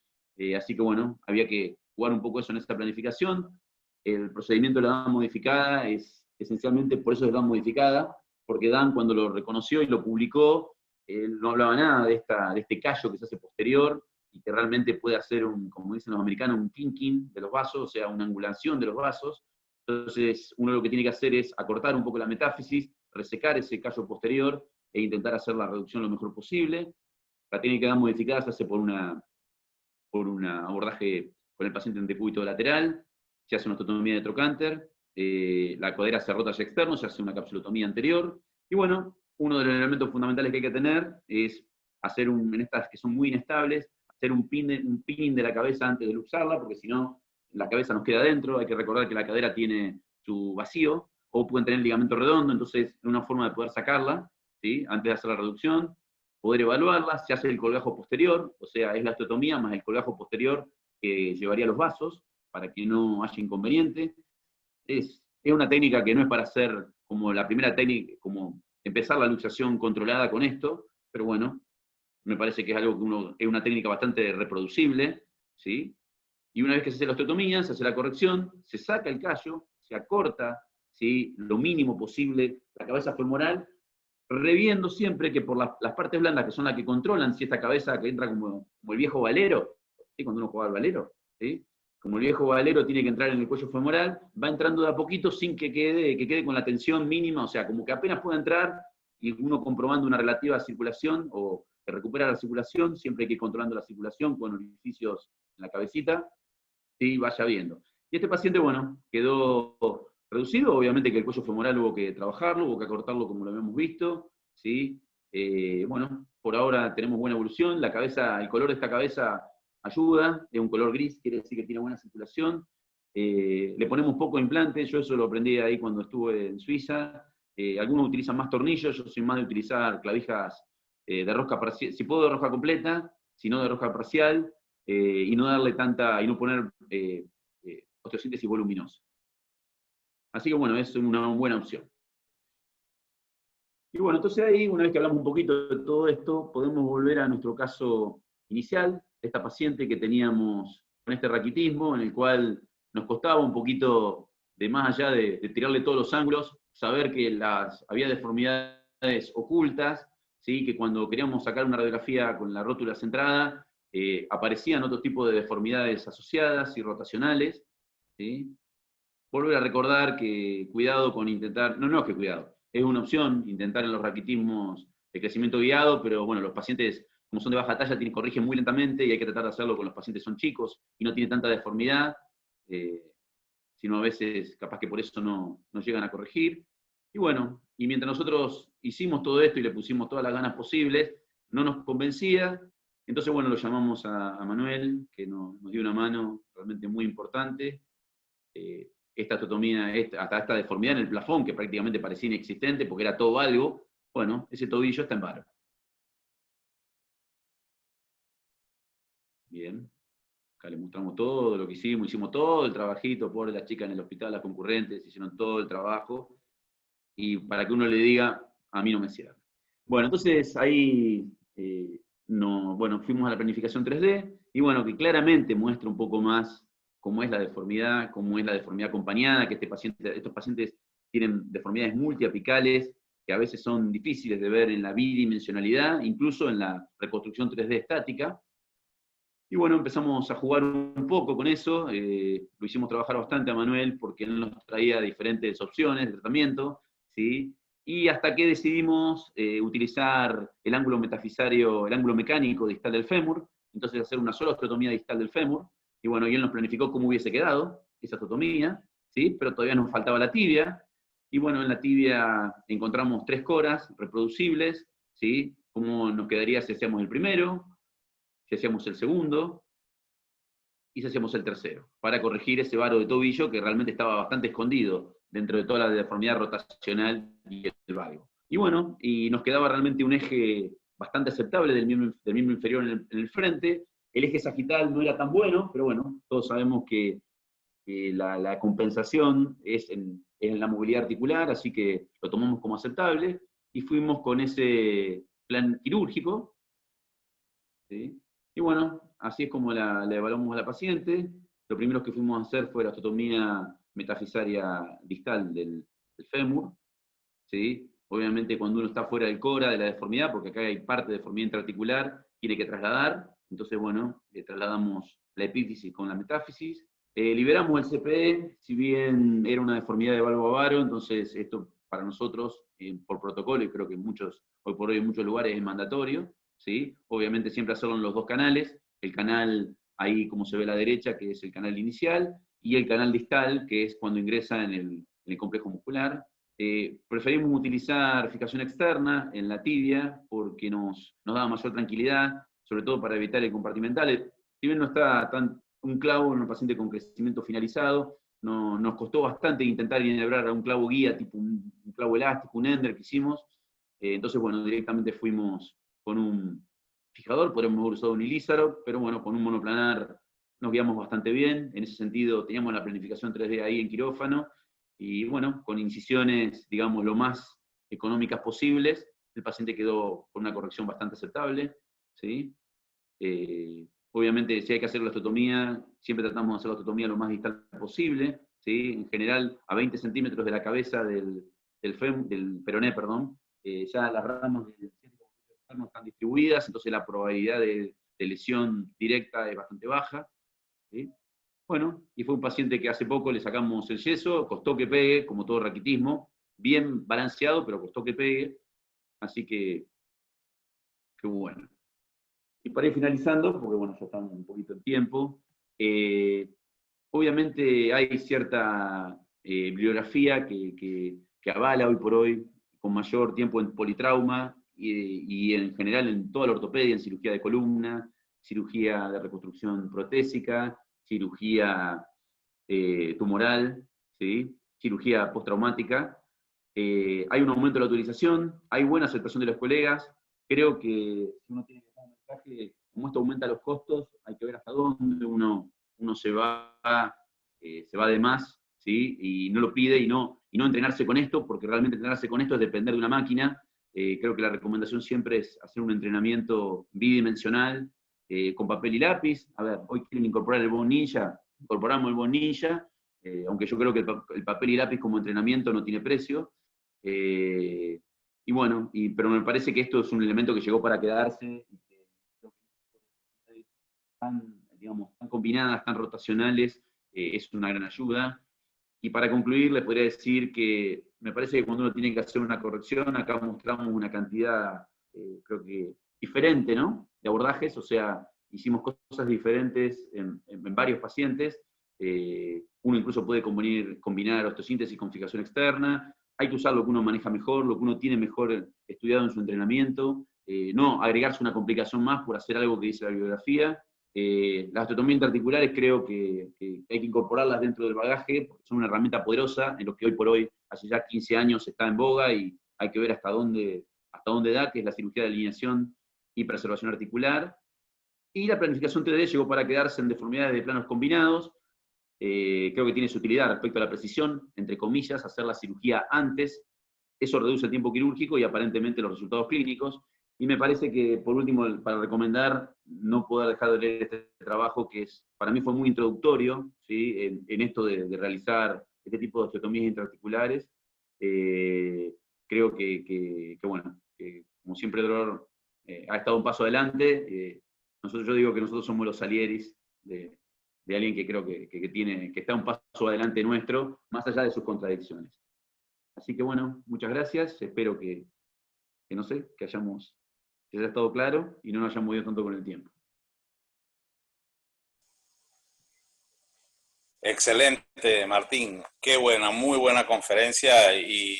así que bueno, había que jugar un poco eso en esta planificación. El procedimiento de la edad modificada es esencialmente por eso es edad modificada, porque Dan cuando lo reconoció y lo publicó, él no hablaba nada de este callo que se hace posterior y que realmente puede hacer como dicen los americanos, un kinking de los vasos, o sea, una angulación de los vasos. Entonces, uno lo que tiene que hacer es acortar un poco la metáfisis, resecar ese callo posterior e intentar hacer la reducción lo mejor posible. La técnica de edad modificada se hace por un abordaje con el paciente en decúbito lateral, se hace una osteotomía de trocánter, la cadera se rota hacia externo, se hace una capsulotomía anterior, y bueno, uno de los elementos fundamentales que hay que tener es hacer en estas que son muy inestables, hacer un pinning de la cabeza antes de luxarla, porque si no, la cabeza nos queda adentro. Hay que recordar que la cadera tiene su vacío, o pueden tener ligamento redondo, entonces es una forma de poder sacarla, ¿sí? Antes de hacer la reducción, poder evaluarla. Se hace el colgajo posterior, o sea, es la osteotomía más el colgajo posterior que llevaría los vasos, para que no haya inconveniente. Es una técnica que no es para hacer como la primera técnica, como empezar la luxación controlada con esto, pero bueno, me parece que es algo que es una técnica bastante reproducible, ¿sí? Y una vez que se hace la osteotomía, se hace la corrección, se saca el callo, se acorta, ¿sí? Lo mínimo posible la cabeza femoral, reviendo siempre que por las partes blandas, que son las que controlan si esta cabeza que entra como el viejo valero, ¿sí? Cuando uno juega al valero, ¿sí? Como el viejo valero tiene que entrar en el cuello femoral, va entrando de a poquito sin que quede con la tensión mínima, o sea, como que apenas pueda entrar, y uno comprobando una relativa circulación, o que recupera la circulación, siempre hay que ir controlando la circulación con orificios en la cabecita, ¿sí? Vaya viendo. Y este paciente, bueno, quedó reducido, obviamente que el cuello femoral hubo que trabajarlo, hubo que acortarlo como lo habíamos visto, ¿sí? Bueno, por ahora tenemos buena evolución, la cabeza, el color de esta cabeza ayuda, es un color gris, quiere decir que tiene buena circulación. Le ponemos poco implante, yo eso lo aprendí ahí cuando estuve en Suiza. Algunos utilizan más tornillos, yo soy más de utilizar clavijas de rosca parcial, si puedo de rosca completa, si no de rosca parcial, y no darle tanta, y no poner osteosíntesis voluminosa. Así que bueno, es una buena opción. Y bueno, entonces ahí, una vez que hablamos un poquito de todo esto, podemos volver a nuestro caso inicial, esta paciente que teníamos con este raquitismo, en el cual nos costaba un poquito, de más allá de tirarle todos los ángulos, saber que había deformidades ocultas, ¿sí? Que cuando queríamos sacar una radiografía con la rótula centrada, aparecían otro tipo de deformidades asociadas y rotacionales, ¿sí? Volver a recordar que cuidado con intentar, no es que cuidado, es una opción intentar en los raquitismos de crecimiento guiado, pero bueno, los pacientes, como son de baja talla, corrigen muy lentamente y hay que tratar de hacerlo con los pacientes son chicos y no tiene tanta deformidad, sino a veces capaz que por eso no llegan a corregir. Y bueno, y mientras nosotros hicimos todo esto y le pusimos todas las ganas posibles, no nos convencía. Entonces, bueno, lo llamamos a Manuel, que nos dio una mano realmente muy importante. Esta osteotomía, hasta esta deformidad en el plafón, que prácticamente parecía inexistente porque era todo algo, bueno, ese tobillo está en varo. Bien, acá le mostramos todo lo que hicimos todo el trabajito, por las chicas en el hospital, las concurrentes, hicieron todo el trabajo, y para que uno le diga, a mí no me cierra. Bueno, entonces ahí, bueno, fuimos a la planificación 3D, y bueno, que claramente muestra un poco más cómo es la deformidad acompañada, que estos pacientes tienen deformidades multiapicales, que a veces son difíciles de ver en la bidimensionalidad, incluso en la reconstrucción 3D estática. Y bueno, empezamos a jugar un poco con eso, lo hicimos trabajar bastante a Manuel, porque él nos traía diferentes opciones de tratamiento, ¿sí? Y hasta que decidimos utilizar el ángulo metafisario, el ángulo mecánico distal del fémur, entonces hacer una sola osteotomía distal del fémur, y bueno, y él nos planificó cómo hubiese quedado esa osteotomía, ¿sí? Pero todavía nos faltaba la tibia, y bueno, en la tibia encontramos 3 coras reproducibles, ¿sí? Cómo nos quedaría si hacíamos el primero, si hacíamos el segundo, y si hacíamos el tercero, para corregir ese varo de tobillo que realmente estaba bastante escondido dentro de toda la deformidad rotacional y el valgo. Y bueno, y nos quedaba realmente un eje bastante aceptable del miembro inferior en el frente. El eje sagital no era tan bueno, pero bueno, todos sabemos que la compensación es en la movilidad articular, así que lo tomamos como aceptable, y fuimos con ese plan quirúrgico, ¿sí? Y bueno, así es como la evaluamos a la paciente. Lo primero que fuimos a hacer fue la osteotomía metafisaria distal del fémur, ¿sí? Obviamente cuando uno está fuera del cora de la deformidad, porque acá hay parte de deformidad intraarticular, tiene que trasladar, entonces bueno, trasladamos la epífisis con la metáfisis. Liberamos el CPE, si bien era una deformidad de valvo avaro, entonces esto para nosotros, por protocolo, y creo que hoy por hoy en muchos lugares es mandatorio, ¿sí? Obviamente siempre hacerlo en los 2 canales, el canal ahí como se ve a la derecha, que es el canal inicial, y el canal distal, que es cuando ingresa en el complejo muscular. Preferimos utilizar fijación externa en la tibia porque nos da mayor tranquilidad, sobre todo para evitar el compartimental. Si bien no está tan un clavo en un paciente con crecimiento finalizado, nos costó bastante intentar enhebrar a un clavo guía, tipo un clavo elástico, un ender que hicimos. Entonces, bueno, directamente fuimos con un fijador, podríamos haber usado un ilízaro, pero bueno, con un monoplanar nos guiamos bastante bien. En ese sentido, teníamos la planificación 3D ahí en quirófano, y bueno, con incisiones, digamos, lo más económicas posibles, el paciente quedó con una corrección bastante aceptable, ¿sí? Obviamente, si hay que hacer la osteotomía, siempre tratamos de hacer la osteotomía lo más distal posible, ¿sí? En general, a 20 centímetros de la cabeza del peroné, perdón, ya las ramas del no están distribuidas, entonces la probabilidad de lesión directa es bastante baja, ¿sí? Bueno, y fue un paciente que hace poco le sacamos el yeso, costó que pegue, como todo raquitismo, bien balanceado, pero costó que pegue, así que bueno. Y para ir finalizando, porque bueno, ya estamos un poquito en tiempo, obviamente hay cierta bibliografía que avala hoy por hoy, con mayor tiempo en politrauma, y en general en toda la ortopedia, en cirugía de columna, cirugía de reconstrucción protésica, cirugía tumoral, ¿sí? Cirugía postraumática. Hay un aumento de la utilización, hay buena aceptación de los colegas. Creo que si uno tiene que dar un mensaje, como esto aumenta los costos, hay que ver hasta dónde uno se va de más, ¿sí? Y no lo pide, y no entrenarse con esto, porque realmente entrenarse con esto es depender de una máquina. Creo que la recomendación siempre es hacer un entrenamiento bidimensional, con papel y lápiz. A ver, hoy quieren incorporar el Bone Ninja, incorporamos el Bone Ninja, aunque yo creo que el papel y lápiz como entrenamiento no tiene precio. Y bueno, pero me parece que esto es un elemento que llegó para quedarse, y que están, digamos, tan combinadas, tan rotacionales, es una gran ayuda. Y para concluir, les podría decir que me parece que cuando uno tiene que hacer una corrección, acá mostramos una cantidad, creo que diferente, ¿no?, de abordajes, o sea, hicimos cosas diferentes en varios pacientes. Uno incluso puede combinar osteosíntesis con fijación externa. Hay que usar lo que uno maneja mejor, lo que uno tiene mejor estudiado en su entrenamiento, no agregarse una complicación más por hacer algo que dice la bibliografía. Las osteotomías interarticulares creo que hay que incorporarlas dentro del bagaje, porque son una herramienta poderosa en lo que hoy por hoy, hace ya 15 años, está en boga, y hay que ver hasta dónde da, que es la cirugía de alineación y preservación articular. Y la planificación 3D llegó para quedarse en deformidades de planos combinados. Creo que tiene su utilidad respecto a la precisión, entre comillas, hacer la cirugía antes. Eso reduce el tiempo quirúrgico y aparentemente los resultados clínicos. Y me parece que, por último, para recomendar, no poder dejar de leer este trabajo, que para mí fue muy introductorio, ¿sí?, en esto de realizar este tipo de osteotomías intraarticulares. Creo bueno, que como siempre Dror ha estado un paso adelante. Yo digo que nosotros somos los Salieris de alguien que creo que está un paso adelante nuestro, más allá de sus contradicciones. Así que bueno, muchas gracias. Espero que no sé, que haya estado claro y no nos hayamos movido tanto con el tiempo. Excelente, Martín. Qué buena, muy buena conferencia, y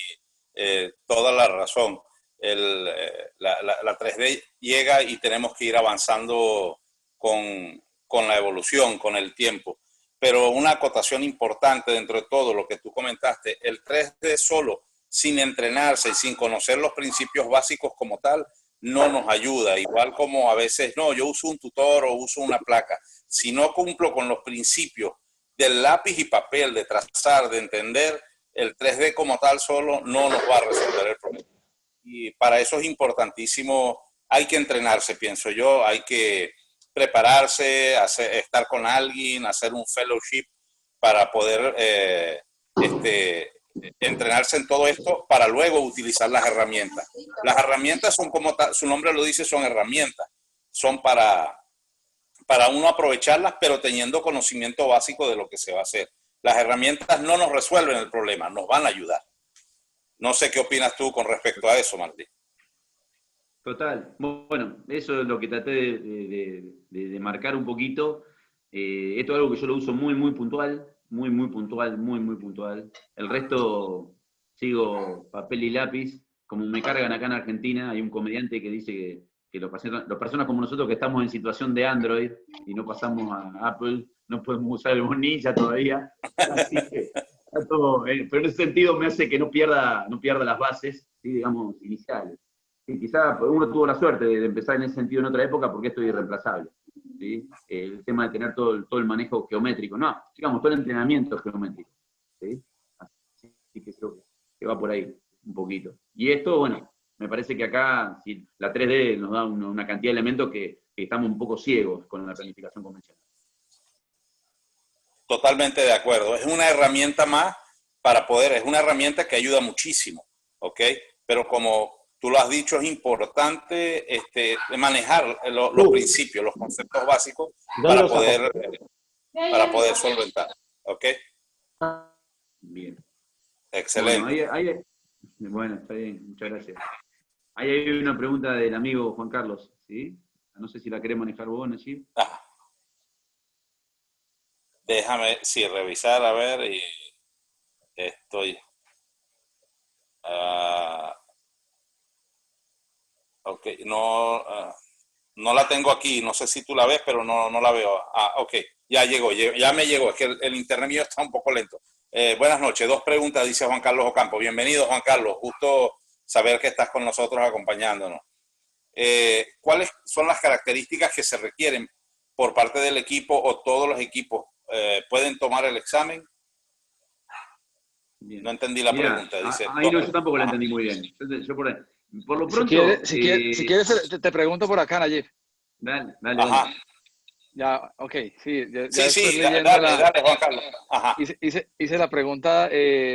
toda la razón. La 3D llega y tenemos que ir avanzando con la evolución, con el tiempo. Pero una acotación importante dentro de todo lo que tú comentaste, el 3D solo, sin entrenarse y sin conocer los principios básicos como tal, no nos ayuda. Igual como a veces, no, yo uso un tutor o uso una placa. Si no cumplo con los principios del lápiz y papel, de trazar, de entender, el 3D como tal solo no nos va a resolver el problema. Y para eso es importantísimo, hay que entrenarse, pienso yo, hay que prepararse, estar con alguien, hacer un fellowship para poder entrenarse en todo esto, para luego utilizar las herramientas. Las herramientas son, como su nombre lo dice, son herramientas, son para uno aprovecharlas, pero teniendo conocimiento básico de lo que se va a hacer. Las herramientas no nos resuelven el problema, nos van a ayudar. No sé qué opinas tú con respecto a eso, Martín. Total. Bueno, eso es lo que traté de marcar un poquito. Esto es algo que yo lo uso muy, muy puntual, muy, muy puntual, muy, muy puntual. El resto sigo papel y lápiz. Como me cargan acá en Argentina, hay un comediante que dice que las personas como nosotros que estamos en situación de Android y no pasamos a Apple, no podemos usar el Bonilla todavía, así que está todo, pero en ese sentido me hace que no pierda las bases, ¿sí? Digamos, iniciales. Y quizá uno tuvo la suerte de empezar en ese sentido en otra época porque esto es irreemplazable. ¿Sí? El tema de tener todo el manejo geométrico, no, digamos, todo el entrenamiento geométrico. ¿Sí? Así que creo que va por ahí un poquito. Y esto, bueno, me parece que acá si la 3D nos da una cantidad de elementos que estamos un poco ciegos con la planificación convencional. Totalmente de acuerdo. Es una herramienta más para poder, es una herramienta que ayuda muchísimo, ¿ok? Pero como tú lo has dicho, es importante manejar los principios, los conceptos básicos para poder solventar, ¿ok? Bien. Excelente. Bueno, está bien, muchas gracias. Ahí hay una pregunta del amigo Juan Carlos, ¿sí? No sé si la querés manejar vos, Najib. Déjame, sí, revisar, a ver, y estoy... ok, no, no la tengo aquí, no sé si tú la ves, pero no la veo. Ok, ya llegó, ya me llegó, es que el internet mío está un poco lento. Buenas noches, 2 preguntas, dice Juan Carlos Ocampo. Bienvenido, Juan Carlos, justo saber que estás con nosotros acompañándonos. ¿Cuáles son las características que se requieren por parte del equipo o todos los equipos pueden tomar el examen? Bien. No entendí la pregunta. Dice, ahí no, yo tampoco la entendí muy bien. Yo por lo pronto... Si quieres te pregunto por acá, Nayib. Dale. Ya, ok, sí. Sí, dale, Juan Carlos. Ajá. Hice la pregunta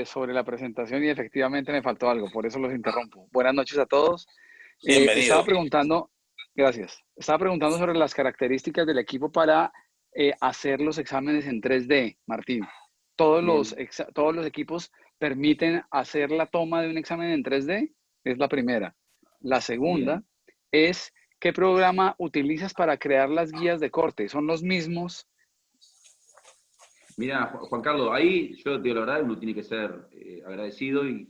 sobre la presentación y efectivamente me faltó algo, por eso los interrumpo. Buenas noches a todos. Bienvenido. Estaba preguntando sobre las características del equipo para hacer los exámenes en 3D, Martín. ¿Todos los equipos permiten hacer la toma de un examen en 3D? Es la primera. La segunda es, ¿qué programa utilizas para crear las guías de corte? ¿Son los mismos? Mira, Juan Carlos, ahí yo te digo la verdad, uno tiene que ser agradecido y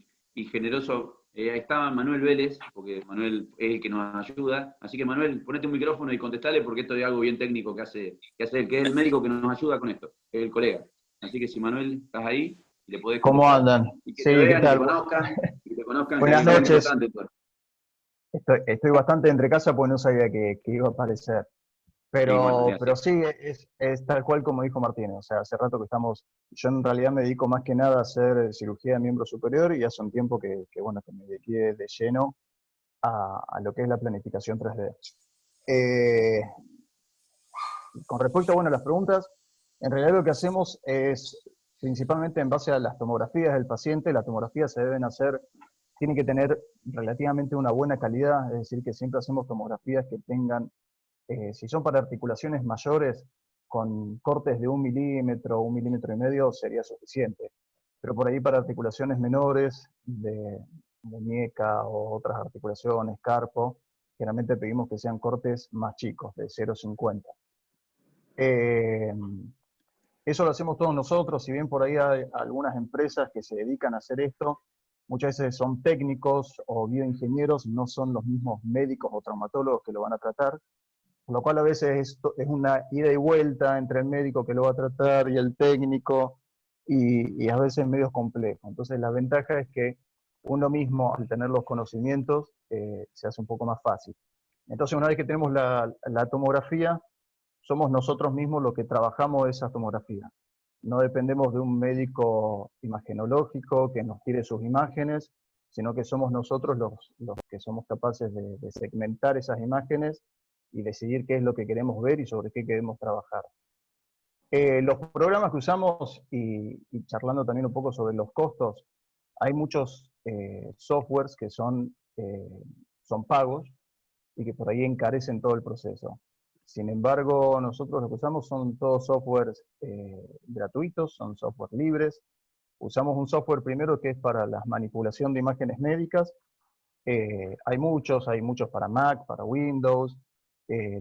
generoso. Ahí está Manuel Vélez, porque Manuel es el que nos ayuda. Así que Manuel, ponete un micrófono y contestale, porque esto es algo bien técnico que hace él, que es el médico que nos ayuda con esto, es el colega. Así que si Manuel, estás ahí, y le podés contestar. ¿Cómo andan? Y que te vean, y te conozcan. Buenas noches. Estoy bastante entre casa porque no sabía que iba a aparecer. Pero sí, es tal cual como dijo Martínez. O sea, hace rato que estamos... Yo en realidad me dedico más que nada a hacer cirugía de miembro superior y hace un tiempo que me dediqué de lleno a lo que es la planificación 3D. Con respecto a las preguntas, en realidad lo que hacemos es principalmente en base a las tomografías del paciente. Las tomografías se deben hacer, tienen que tener relativamente una buena calidad, es decir, que siempre hacemos tomografías que tengan, si son para articulaciones mayores, con cortes de 1 milímetro, 1,5 milímetros sería suficiente. Pero por ahí para articulaciones menores, de muñeca o otras articulaciones, carpo, generalmente pedimos que sean cortes más chicos, de 0,50. Eso lo hacemos todos nosotros, si bien por ahí hay algunas empresas que se dedican a hacer esto, muchas veces son técnicos o bioingenieros, no son los mismos médicos o traumatólogos que lo van a tratar, por lo cual a veces es una ida y vuelta entre el médico que lo va a tratar y el técnico, y a veces medio complejo. Entonces la ventaja es que uno mismo, al tener los conocimientos, se hace un poco más fácil. Entonces una vez que tenemos la tomografía, somos nosotros mismos los que trabajamos esa tomografía. No dependemos de un médico imagenológico que nos tire sus imágenes, sino que somos nosotros los que somos capaces de segmentar esas imágenes y decidir qué es lo que queremos ver y sobre qué queremos trabajar. Los programas que usamos, y charlando también un poco sobre los costos, hay muchos softwares que son pagos y que por ahí encarecen todo el proceso. Sin embargo, nosotros lo que usamos son todos softwares gratuitos, son software libres. Usamos un software primero que es para la manipulación de imágenes médicas. Hay muchos para Mac, para Windows,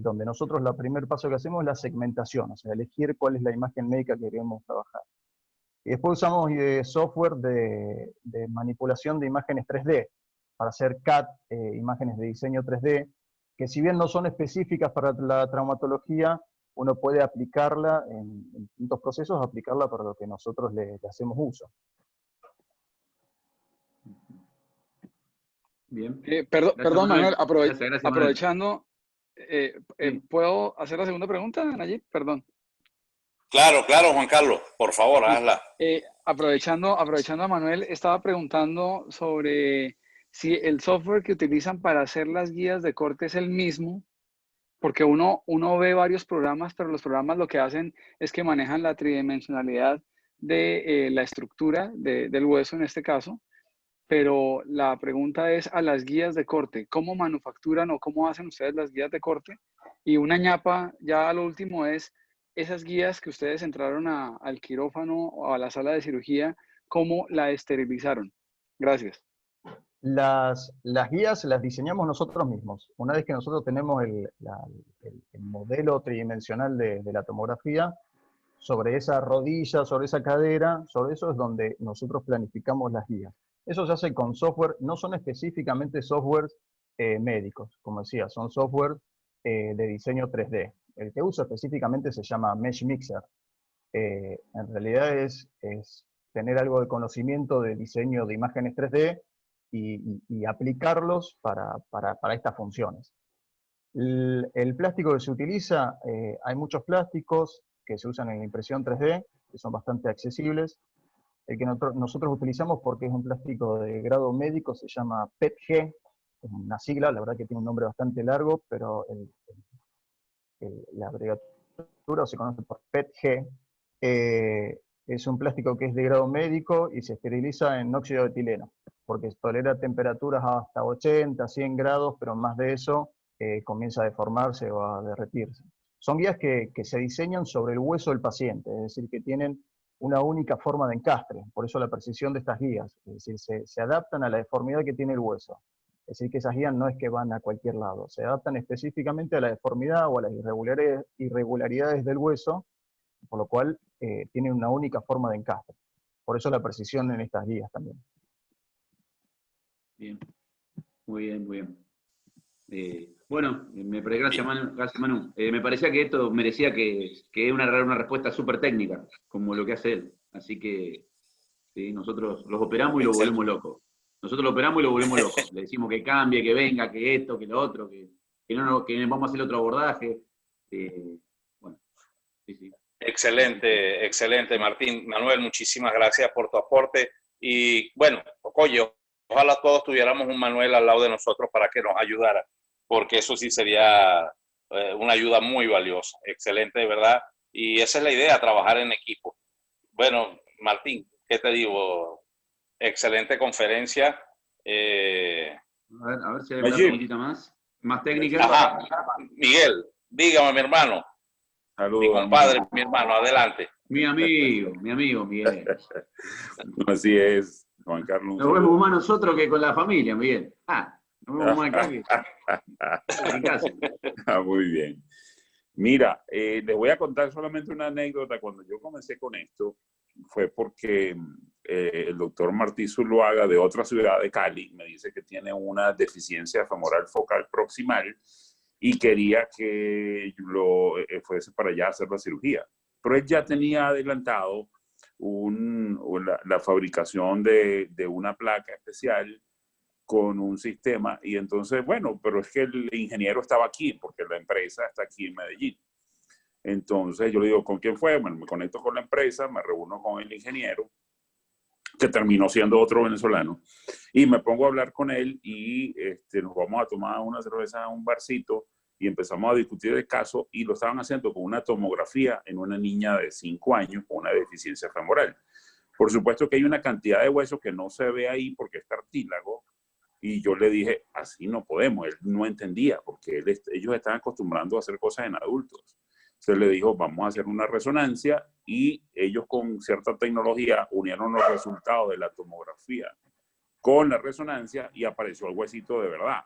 donde nosotros el primer paso que hacemos es la segmentación, o sea, elegir cuál es la imagen médica que queremos trabajar. Y después usamos software de manipulación de imágenes 3D, para hacer CAD, imágenes de diseño 3D, que si bien no son específicas para la traumatología, uno puede aplicarla en distintos procesos, aplicarla para lo que nosotros le hacemos uso. Bien. Perdón, Gracias, perdón, Manuel, Gracias, Manuel. aprovechando, Sí. ¿puedo hacer la segunda pregunta, Nayib? Perdón. Claro, claro, Juan Carlos, por favor, Sí, hazla. aprovechando a Manuel, estaba preguntando sobre si el software que utilizan para hacer las guías de corte es el mismo, porque uno ve varios programas, pero los programas lo que hacen es que manejan la tridimensionalidad de la estructura del hueso en este caso, pero la pregunta es a las guías de corte, ¿cómo manufacturan o cómo hacen ustedes las guías de corte? Y una ñapa, ya lo último es, esas guías que ustedes entraron al quirófano o a la sala de cirugía, ¿cómo la esterilizaron? Gracias. Las guías las diseñamos nosotros mismos. Una vez que nosotros tenemos el modelo tridimensional de la tomografía, sobre esa rodilla, sobre esa cadera, sobre eso es donde nosotros planificamos las guías. Eso se hace con software, no son específicamente softwares médicos, como decía, son software de diseño 3D. El que uso específicamente se llama Mesh Mixer. En realidad es tener algo de conocimiento de diseño de imágenes 3D y aplicarlos para estas funciones. El plástico que se utiliza, hay muchos plásticos que se usan en la impresión 3D, que son bastante accesibles. El que nosotros utilizamos, porque es un plástico de grado médico, se llama PETG, es una sigla, la verdad que tiene un nombre bastante largo, pero la abreviatura se conoce por PETG. Es un plástico que es de grado médico y se esteriliza en óxido de etileno, porque tolera temperaturas hasta 80, 100 grados, pero más de eso comienza a deformarse o a derretirse. Son guías que se diseñan sobre el hueso del paciente, es decir, que tienen una única forma de encastre, por eso la precisión de estas guías, es decir, se adaptan a la deformidad que tiene el hueso. Es decir, que esas guías no es que van a cualquier lado, se adaptan específicamente a la deformidad o a las irregularidades del hueso, por lo cual tienen una única forma de encastre. Por eso la precisión en estas guías también. Bien, muy bien, muy bien. Bueno, gracias Manu. Me parecía que esto merecía que una respuesta súper técnica, como lo que hace él. Así que sí, nosotros los operamos y lo volvemos locos. Nosotros lo operamos y lo volvemos locos. Le decimos que cambie, que venga, que esto, que lo otro, que vamos a hacer otro abordaje. Bueno, sí, sí. Excelente, excelente, Martín. Manuel, muchísimas gracias por tu aporte. Y bueno, Ocoyo, ojalá todos tuviéramos un Manuel al lado de nosotros para que nos ayudara, porque eso sí sería una ayuda muy valiosa. Excelente, de verdad. Y esa es la idea, trabajar en equipo. Bueno, Martín, ¿qué te digo? Excelente conferencia. A ver si hay una preguntita más. Más técnica. Ajá. Miguel, dígame, mi hermano. Saludos, mi compadre, amigo. Mi hermano, adelante. Mi amigo, Miguel. Así es, Juan Carlos. Nos vemos más nosotros que con la familia, Miguel. Nos vemos más acá que en casa. Muy bien. Mira, les voy a contar solamente una anécdota. Cuando yo comencé con esto, fue porque el doctor Martí Zuluaga, de otra ciudad de Cali, me dice que tiene una deficiencia femoral focal proximal y quería que lo fuese para allá a hacer la cirugía. Pero él ya tenía adelantado la fabricación de una placa especial con un sistema, y entonces, bueno, pero es que el ingeniero estaba aquí, porque la empresa está aquí en Medellín. Entonces yo le digo, ¿con quién fue? Bueno, me conecto con la empresa, me reúno con el ingeniero, que terminó siendo otro venezolano, y me pongo a hablar con él y nos vamos a tomar una cerveza en un barcito y empezamos a discutir el caso, y lo estaban haciendo con una tomografía en una niña de 5 años con una deficiencia femoral. Por supuesto que hay una cantidad de hueso que no se ve ahí porque es cartílago, y yo le dije, así no podemos. Él no entendía porque ellos están acostumbrando a hacer cosas en adultos. Entonces le dijo, vamos a hacer una resonancia, y ellos con cierta tecnología unieron los resultados de la tomografía con la resonancia y apareció el huesito de verdad.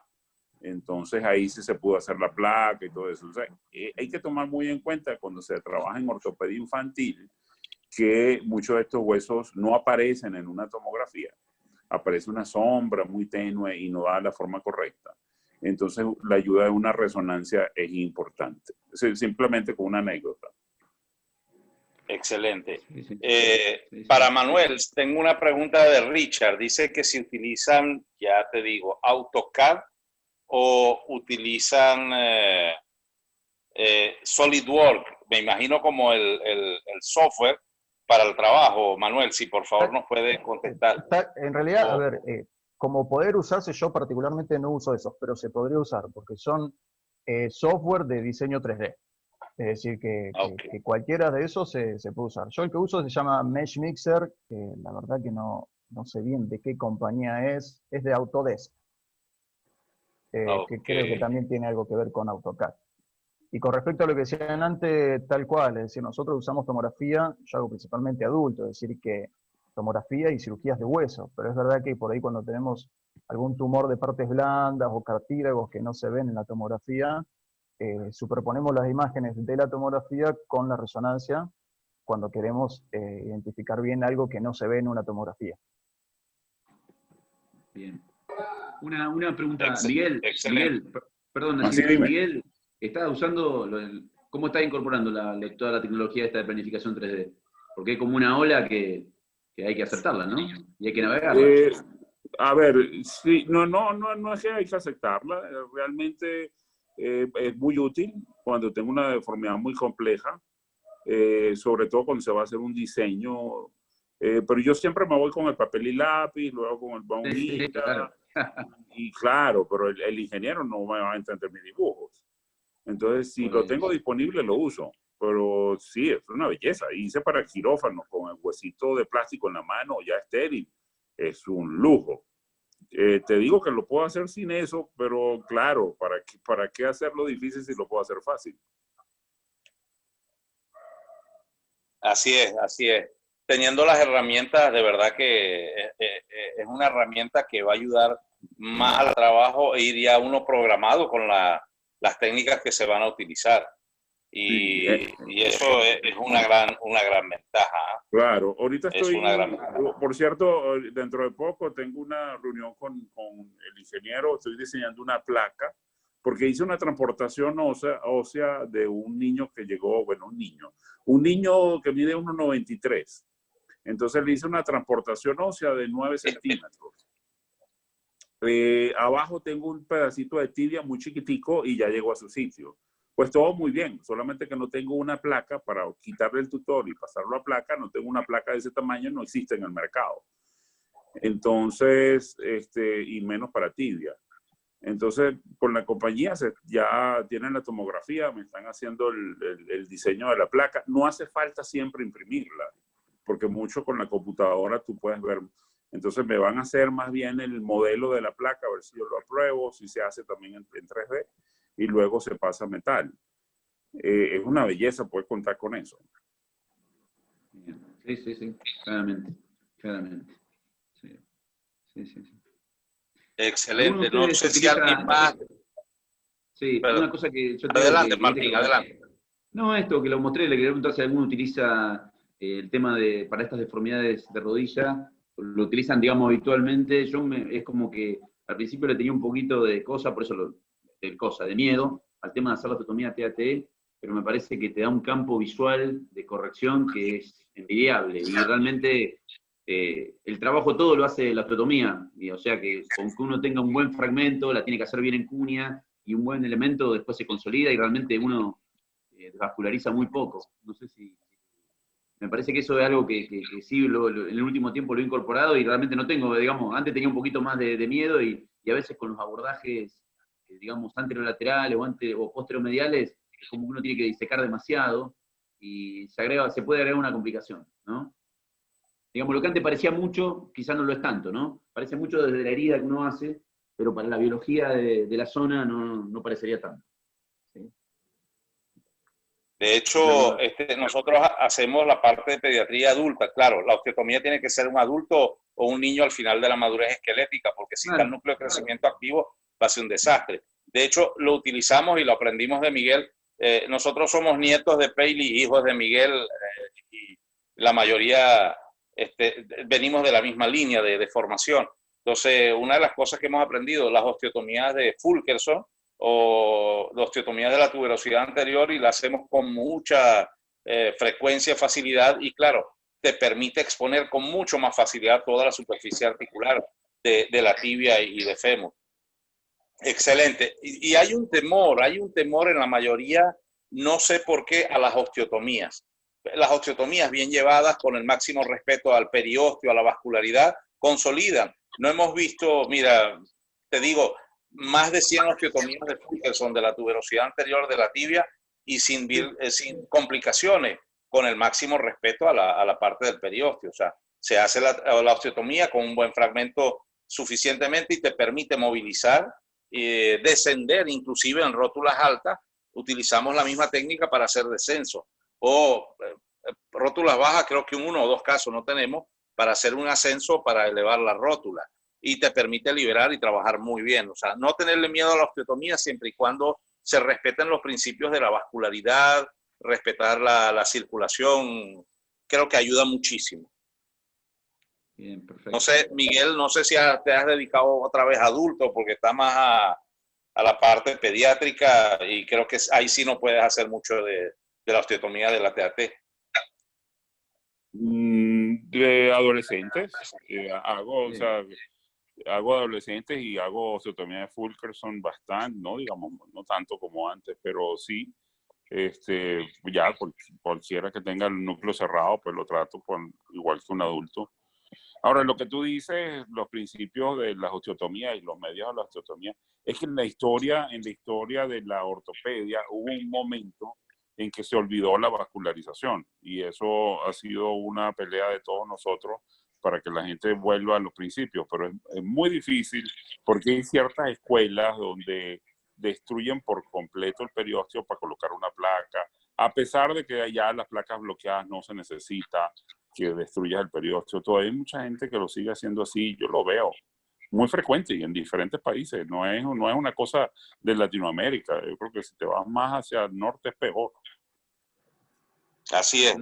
Entonces ahí sí se pudo hacer la placa y todo eso. O sea, hay que tomar muy en cuenta cuando se trabaja en ortopedia infantil que muchos de estos huesos no aparecen en una tomografía. Aparece una sombra muy tenue y no da la forma correcta. Entonces, la ayuda de una resonancia es importante. Simplemente con una anécdota. Excelente. Sí, sí. Para Manuel, tengo una pregunta de Richard. Dice que si utilizan, ya te digo, AutoCAD o utilizan SolidWorks. Me imagino como el software para el trabajo. Manuel, si por favor nos puede contestar. En realidad, a ver, como poder usarse, yo particularmente no uso esos, pero se podría usar porque son software de diseño 3D. Es decir, que cualquiera de esos se puede usar. Yo el que uso se llama Mesh Mixer, que la verdad que no sé bien de qué compañía es de Autodesk, que creo que también tiene algo que ver con AutoCAD. Y con respecto a lo que decían antes, tal cual, es decir, nosotros usamos tomografía, yo hago principalmente adulto, es decir, que tomografía y cirugías de hueso, pero es verdad que por ahí cuando tenemos algún tumor de partes blandas o cartílagos que no se ven en la tomografía, superponemos las imágenes de la tomografía con la resonancia cuando queremos identificar bien algo que no se ve en una tomografía. Bien. Una pregunta, Excelente. Miguel, perdón, Miguel, ¿está usando, cómo está incorporando toda la tecnología esta de planificación 3D? Porque hay como una ola que hay que aceptarla, ¿no? Y hay que navegarla. A ver, sí, no es que hay que aceptarla, realmente es muy útil cuando tengo una deformidad muy compleja, sobre todo cuando se va a hacer un diseño, pero yo siempre me voy con el papel y lápiz, luego con el baunilla, claro. y claro, pero el ingeniero no me va a entender mis dibujos. Entonces, si lo tengo disponible, lo uso. Pero sí, es una belleza. Hice para el quirófano con el huesito de plástico en la mano, ya estéril. Es un lujo. Te digo que lo puedo hacer sin eso, pero claro, ¿para qué hacerlo difícil si lo puedo hacer fácil? Así es, así es. Teniendo las herramientas, de verdad que es una herramienta que va a ayudar más al trabajo e ir ya uno programado con las técnicas que se van a utilizar. Y eso es una gran ventaja. Claro, ahorita estoy, ventaja. Por cierto, dentro de poco tengo una reunión con el ingeniero, estoy diseñando una placa, porque hice una transportación ósea de un niño que llegó, bueno, un niño que mide 1,93. Entonces le hice una transportación ósea de 9 centímetros. Abajo tengo un pedacito de tibia muy chiquitico y ya llegó a su sitio. Pues todo muy bien, solamente que no tengo una placa para quitarle el tutor y pasarlo a placa, no tengo una placa de ese tamaño, no existe en el mercado. Entonces, y menos para tibia. Entonces, con la compañía ya tienen la tomografía, me están haciendo el diseño de la placa. No hace falta siempre imprimirla, porque mucho con la computadora tú puedes ver. Entonces me van a hacer más bien el modelo de la placa, a ver si yo lo apruebo, si se hace también en 3D, y luego se pasa a metal. Es una belleza poder contar con eso. Sí, claramente. Sí. Excelente, no sé si alguien más. Sí, pero una cosa que yo adelante, Martín, adelante. No, esto que lo mostré, le quería preguntar si alguno utiliza el tema para estas deformidades de rodilla, lo utilizan, digamos, habitualmente. Es como que al principio le tenía un poquito de cosa, por eso de miedo al tema de hacer la osteotomía TAT, pero me parece que te da un campo visual de corrección que es envidiable, y realmente el trabajo todo lo hace la osteotomía, o sea que con que uno tenga un buen fragmento, la tiene que hacer bien en cuña, y un buen elemento después se consolida y realmente uno vasculariza muy poco. No sé si... Me parece que eso es algo que sí en el último tiempo lo he incorporado y realmente no tengo, digamos, antes tenía un poquito más de miedo y a veces con los abordajes, digamos, anterolaterales o posteromediales, es como que uno tiene que disecar demasiado y se puede agregar una complicación, ¿no? Digamos, lo que antes parecía mucho, quizás no lo es tanto, ¿no? Parece mucho desde la herida que uno hace, pero para la biología de la zona no parecería tanto. ¿Sí? De hecho, nosotros hacemos la parte de pediatría adulta. Claro, la osteotomía tiene que ser un adulto o un niño al final de la madurez esquelética, porque si está el núcleo de crecimiento activo, va a ser un desastre. De hecho, lo utilizamos y lo aprendimos de Miguel. Nosotros somos nietos de Pei-Li, hijos de Miguel, y la mayoría venimos de la misma línea de formación. Entonces, una de las cosas que hemos aprendido, las osteotomías de Fulkerson o las osteotomías de la tuberosidad anterior, y la hacemos con mucha frecuencia, facilidad, y claro, te permite exponer con mucho más facilidad toda la superficie articular de la tibia y de fémur. Excelente. Y hay un temor en la mayoría, no sé por qué, a las osteotomías. Las osteotomías bien llevadas con el máximo respeto al periósteo, a la vascularidad, consolidan. No hemos visto, mira, te digo, más de 100 osteotomías de Fulkerson de la tuberosidad anterior de la tibia y sin complicaciones, con el máximo respeto a la parte del periósteo. O sea, se hace la osteotomía con un buen fragmento suficientemente y te permite movilizar, descender, inclusive en rótulas altas, utilizamos la misma técnica para hacer descenso. O rótulas bajas, creo que 1 o 2 casos no tenemos, para hacer un ascenso, para elevar la rótula. Y te permite liberar y trabajar muy bien. O sea, no tenerle miedo a la osteotomía siempre y cuando se respeten los principios de la vascularidad, respetar la circulación, creo que ayuda muchísimo. Bien, perfecto. No sé, Miguel, no sé si te has dedicado otra vez a adulto, porque está más a la parte pediátrica, y creo que ahí sí no puedes hacer mucho de la osteotomía de la TAT. De adolescentes, hago, Sí. o sea, hago adolescentes y hago osteotomía de Fulkerson bastante, no digamos, no tanto como antes, pero sí, ya cualquiera que tenga el núcleo cerrado, pues lo trato igual que un adulto. Ahora, lo que tú dices, los principios de la osteotomía y los medios de la osteotomía, es que en la historia de la ortopedia hubo un momento en que se olvidó la vascularización, y eso ha sido una pelea de todos nosotros para que la gente vuelva a los principios, pero es muy difícil porque hay ciertas escuelas donde destruyen por completo el periósteo para colocar una placa, a pesar de que ya las placas bloqueadas no se necesita que destruyas el periósteo. Todavía hay mucha gente que lo sigue haciendo así, yo lo veo muy frecuente y en diferentes países, no es una cosa de Latinoamérica. Yo creo que si te vas más hacia el norte es peor. Así es,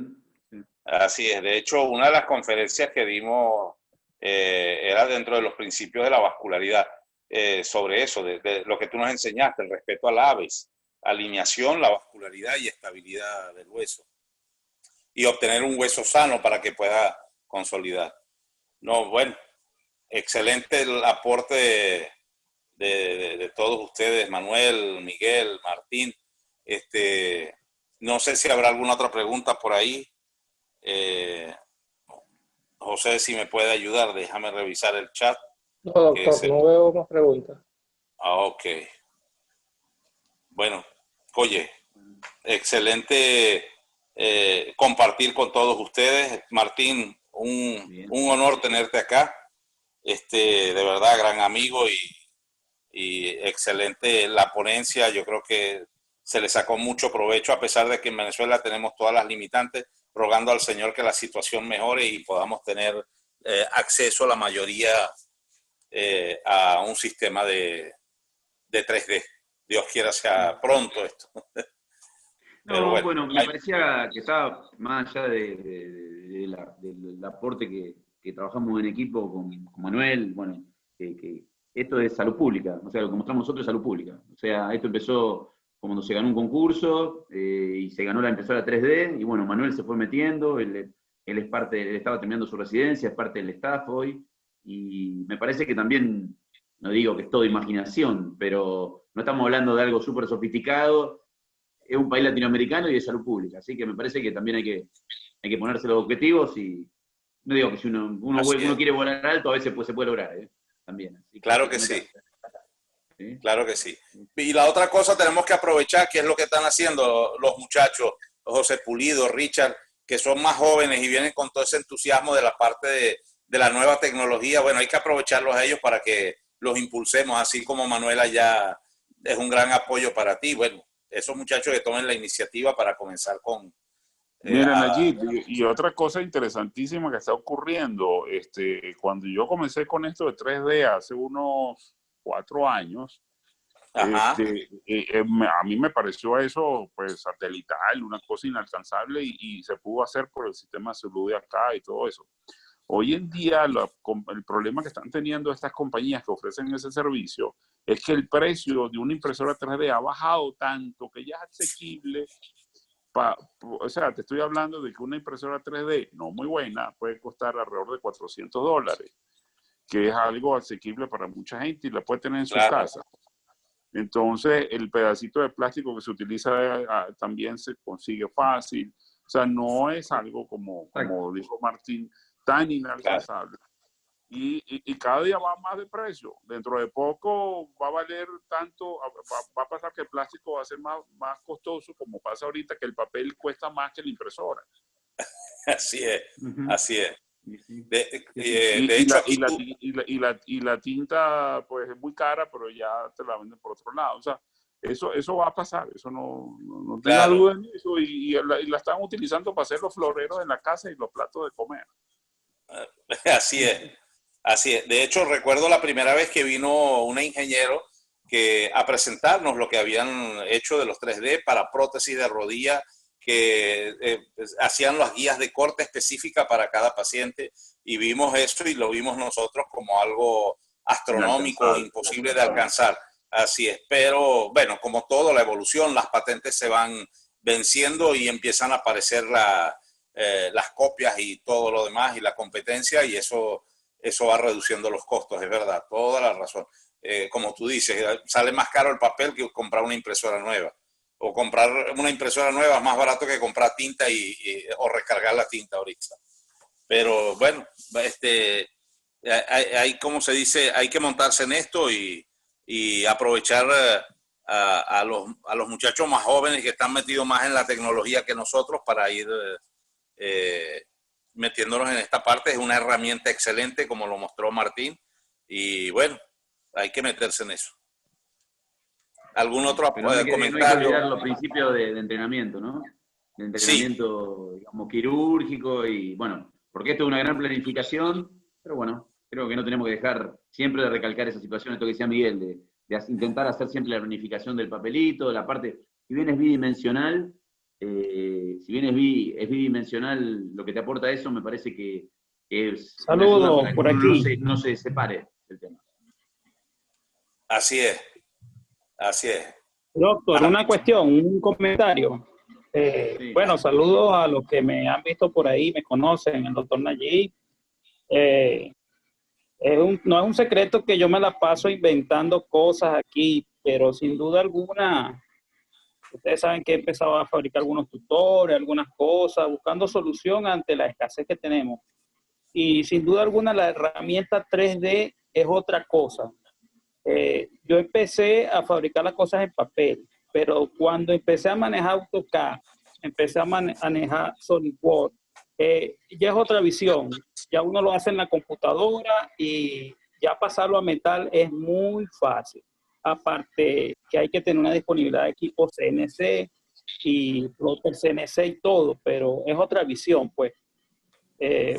así es. De hecho, una de las conferencias que dimos era dentro de los principios de la vascularidad, sobre eso, de lo que tú nos enseñaste, el respeto al AVES, alineación, la vascularidad y estabilidad del hueso, y obtener un hueso sano para que pueda consolidar. No, bueno, excelente el aporte de todos ustedes, Manuel, Miguel, Martín. No sé si habrá alguna otra pregunta por ahí. José, si me puede ayudar, déjame revisar el chat. No, doctor, no veo más preguntas. Ok. Bueno, oye, excelente compartir con todos ustedes. Martín, un honor tenerte acá. De verdad, gran amigo y excelente la ponencia. Yo creo que se le sacó mucho provecho, a pesar de que en Venezuela tenemos todas las limitantes, rogando al Señor que la situación mejore y podamos tener acceso a la mayoría a un sistema de 3D. Dios quiera sea pronto esto. No, bueno, me parecía que estaba más allá del aporte que trabajamos en equipo con Manuel, bueno, que esto es salud pública, o sea, lo que mostramos nosotros es salud pública. O sea, esto empezó cuando se ganó un concurso y se ganó la impresora 3D, y bueno, Manuel se fue metiendo, él estaba terminando su residencia, es parte del staff hoy, y me parece que también, no digo que es todo imaginación, pero no estamos hablando de algo súper sofisticado. Es un país latinoamericano y de salud pública, así que me parece que también hay que ponerse los objetivos, y no digo que si uno quiere volar alto, a veces se puede lograr, también. Así claro que sí. ¿Sí? Claro que sí. Y la otra cosa tenemos que aprovechar, que es lo que están haciendo los muchachos, José Pulido, Richard, que son más jóvenes y vienen con todo ese entusiasmo de la parte de la nueva tecnología. Bueno, hay que aprovecharlos a ellos para que los impulsemos, así como Manuela ya es un gran apoyo para ti. Bueno, esos muchachos que tomen la iniciativa para comenzar con... Mira, Nayib, y otra cosa interesantísima que está ocurriendo, cuando yo comencé con esto de 3D hace unos 4 años, a mí me pareció eso pues satelital, una cosa inalcanzable, y se pudo hacer por el sistema de salud de acá y todo eso. Hoy en día el problema que están teniendo estas compañías que ofrecen ese servicio es que el precio de una impresora 3D ha bajado tanto que ya es asequible. O sea, te estoy hablando de que una impresora 3D no muy buena puede costar alrededor de $400, que es algo asequible para mucha gente y la puede tener en su casa. Entonces, el pedacito de plástico que se utiliza también se consigue fácil. O sea, no es algo como dijo Martín, tan inalcanzable. Y cada día va más de precio. Dentro de poco va a valer tanto, va a pasar que el plástico va a ser más costoso, como pasa ahorita, que el papel cuesta más que la impresora. Así es, así es. Y la tinta pues es muy cara, pero ya te la venden por otro lado. O sea, eso va a pasar, eso no tenga duda en eso. Y la están utilizando para hacer los floreros en la casa y los platos de comer. Así es, así es. De hecho, recuerdo la primera vez que vino un ingeniero a presentarnos lo que habían hecho de los 3D para prótesis de rodilla, que hacían las guías de corte específica para cada paciente, y vimos esto y lo vimos nosotros como algo astronómico, imposible de alcanzar. Así es, pero bueno, como todo, la evolución, las patentes se van venciendo y empiezan a aparecer las copias y todo lo demás y la competencia, y eso va reduciendo los costos, es verdad, toda la razón. Como tú dices, sale más caro el papel que comprar una impresora nueva. O comprar una impresora nueva es más barato que comprar tinta o recargar la tinta ahorita. Pero bueno, hay, como se dice, hay que montarse en esto y aprovechar a los muchachos más jóvenes que están metidos más en la tecnología que nosotros para ir metiéndonos en esta parte. Es una herramienta excelente, como lo mostró Martín, y bueno, hay que meterse en eso. ¿Algún otro comentario? No hay que olvidar los principios de entrenamiento, ¿no? De entrenamiento, digamos, quirúrgico y, bueno, porque esto es una gran planificación, pero bueno, creo que no tenemos que dejar siempre de recalcar esa situación, esto que decía Miguel, de intentar hacer siempre la planificación del papelito, de la parte, si bien es bidimensional, es bidimensional, lo que te aporta eso me parece que es... Saludos por aquí. No se separe del tema. Así es. Así es. Doctor, una cuestión, un comentario. Sí. Bueno, saludos a los que me han visto por ahí, me conocen, el doctor Nayib. No es un secreto que yo me la paso inventando cosas aquí, pero sin duda alguna, ustedes saben que he empezado a fabricar algunos tutores, algunas cosas, buscando solución ante la escasez que tenemos. Y sin duda alguna la herramienta 3D es otra cosa. Yo empecé a fabricar las cosas en papel, pero cuando empecé a manejar AutoCAD, empecé a manejar SolidWorks, ya es otra visión. Ya uno lo hace en la computadora y ya pasarlo a metal es muy fácil. Aparte que hay que tener una disponibilidad de equipos CNC y plotter CNC y todo, pero es otra visión, pues.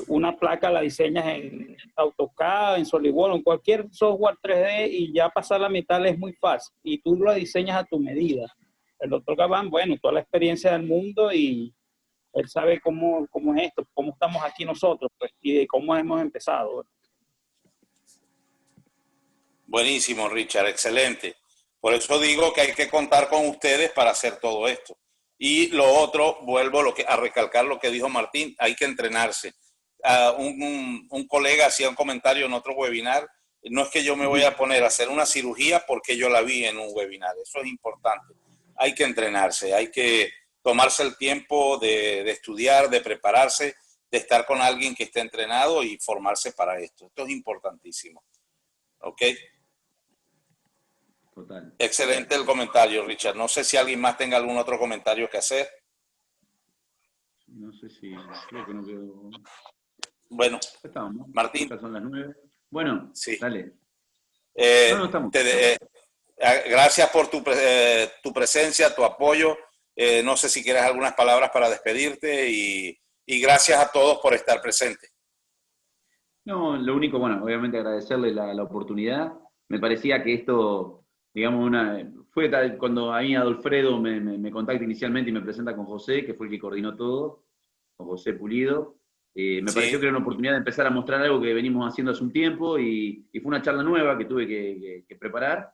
Una placa la diseñas en AutoCAD, en SolidWorks, en cualquier software 3D y ya pasar a metal es muy fácil. Y tú lo diseñas a tu medida. El doctor Gabán, bueno, toda la experiencia del mundo y él sabe cómo es esto, cómo estamos aquí nosotros, pues, y de cómo hemos empezado. Buenísimo, Richard, excelente. Por eso digo que hay que contar con ustedes para hacer todo esto. Y lo otro, vuelvo a recalcar lo que dijo Martín, hay que entrenarse. Un colega hacía un comentario en otro webinar, no es que yo me voy a poner a hacer una cirugía porque yo la vi en un webinar, eso es importante. Hay que entrenarse, hay que tomarse el tiempo de estudiar, de prepararse, de estar con alguien que esté entrenado y formarse para esto. Esto es importantísimo. ¿Ok? Total. Excelente el comentario, Richard. No sé si alguien más tenga algún otro comentario que hacer. No sé si... Creo que no quedó... Bueno, estamos, ¿no? Martín. Estas son las 9. Bueno, sí. Dale. No estamos. Gracias por tu presencia, tu apoyo. No sé si quieres algunas palabras para despedirte y gracias a todos por estar presentes. No, lo único, bueno, obviamente agradecerle la oportunidad. Me parecía que esto, digamos, fue tal cuando a mí Adolfredo me contacta inicialmente y me presenta con José, que fue el que coordinó todo, con José Pulido. Me pareció que era una oportunidad de empezar a mostrar algo que venimos haciendo hace un tiempo y fue una charla nueva que tuve que preparar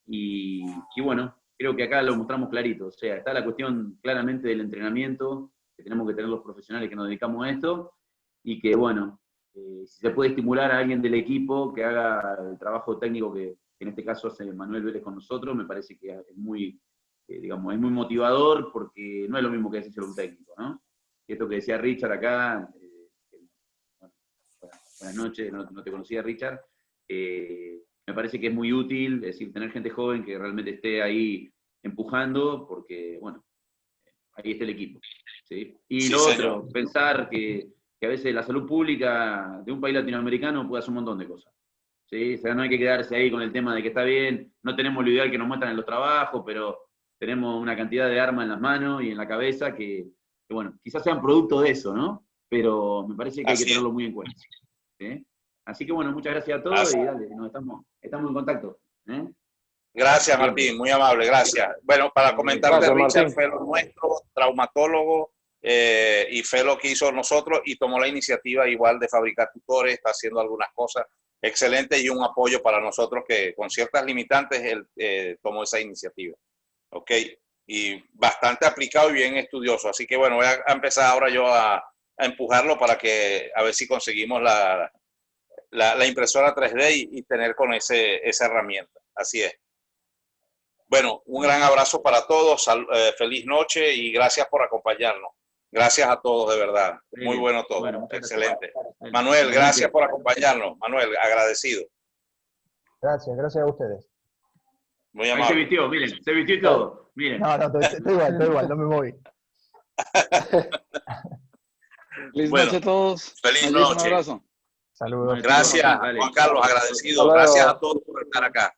y bueno, creo que acá lo mostramos clarito. O sea, está la cuestión claramente del entrenamiento que tenemos que tener los profesionales que nos dedicamos a esto y que, bueno, si se puede estimular a alguien del equipo que haga el trabajo técnico que en este caso hace Manuel Vélez con nosotros, me parece que es muy, digamos, es muy motivador porque no es lo mismo que decir un técnico, ¿no? Y esto que decía Richard acá, buenas noches, no te conocía Richard, me parece que es muy útil, es decir, tener gente joven que realmente esté ahí empujando, porque, bueno, ahí está el equipo. ¿Sí? Y sí, lo señor. otro, pensar que a veces la salud pública de un país latinoamericano puede hacer un montón de cosas. ¿Sí? O sea, no hay que quedarse ahí con el tema de que está bien, no tenemos lo ideal que nos muestran en los trabajos, pero tenemos una cantidad de armas en las manos y en la cabeza que bueno, quizás sean producto de eso, ¿no? Pero me parece que hay que tenerlo muy en cuenta. ¿Sí? Así que bueno, muchas gracias a todos y dale, estamos en contacto. Gracias, Martín, muy amable, gracias. Bueno, para comentarte, gracias, Richard Martín. fue lo nuestro, traumatólogo, y fue lo que hizo nosotros y tomó la iniciativa igual de fabricar tutores, está haciendo algunas cosas excelentes y un apoyo para nosotros que con ciertas limitantes él tomó esa iniciativa. ¿Ok? Y bastante aplicado y bien estudioso. Así que bueno, voy a empezar ahora yo a empujarlo para que a ver si conseguimos la impresora 3D y tener con esa herramienta. Así es. Bueno, un gran abrazo para todos, feliz noche y gracias por acompañarnos. Gracias a todos, de verdad. Muy bueno todo. Bueno, excelente. Manuel, gracias por acompañarnos. Manuel, agradecido. Gracias a ustedes. Muy amable. Ahí se vistió, miren, se vistió todo. Miren. No, estoy igual, no me moví. Feliz noche a todos. Feliz noche. Un abrazo. Saludos. Gracias, Juan Carlos, agradecido. Gracias a todos por estar acá.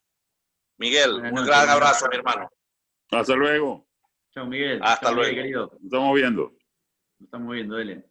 Miguel, un gran abrazo, mi hermano. Hasta luego. Chao, Miguel. Hasta luego. Miguel, querido. Nos estamos viendo. Nos estamos viendo, dele.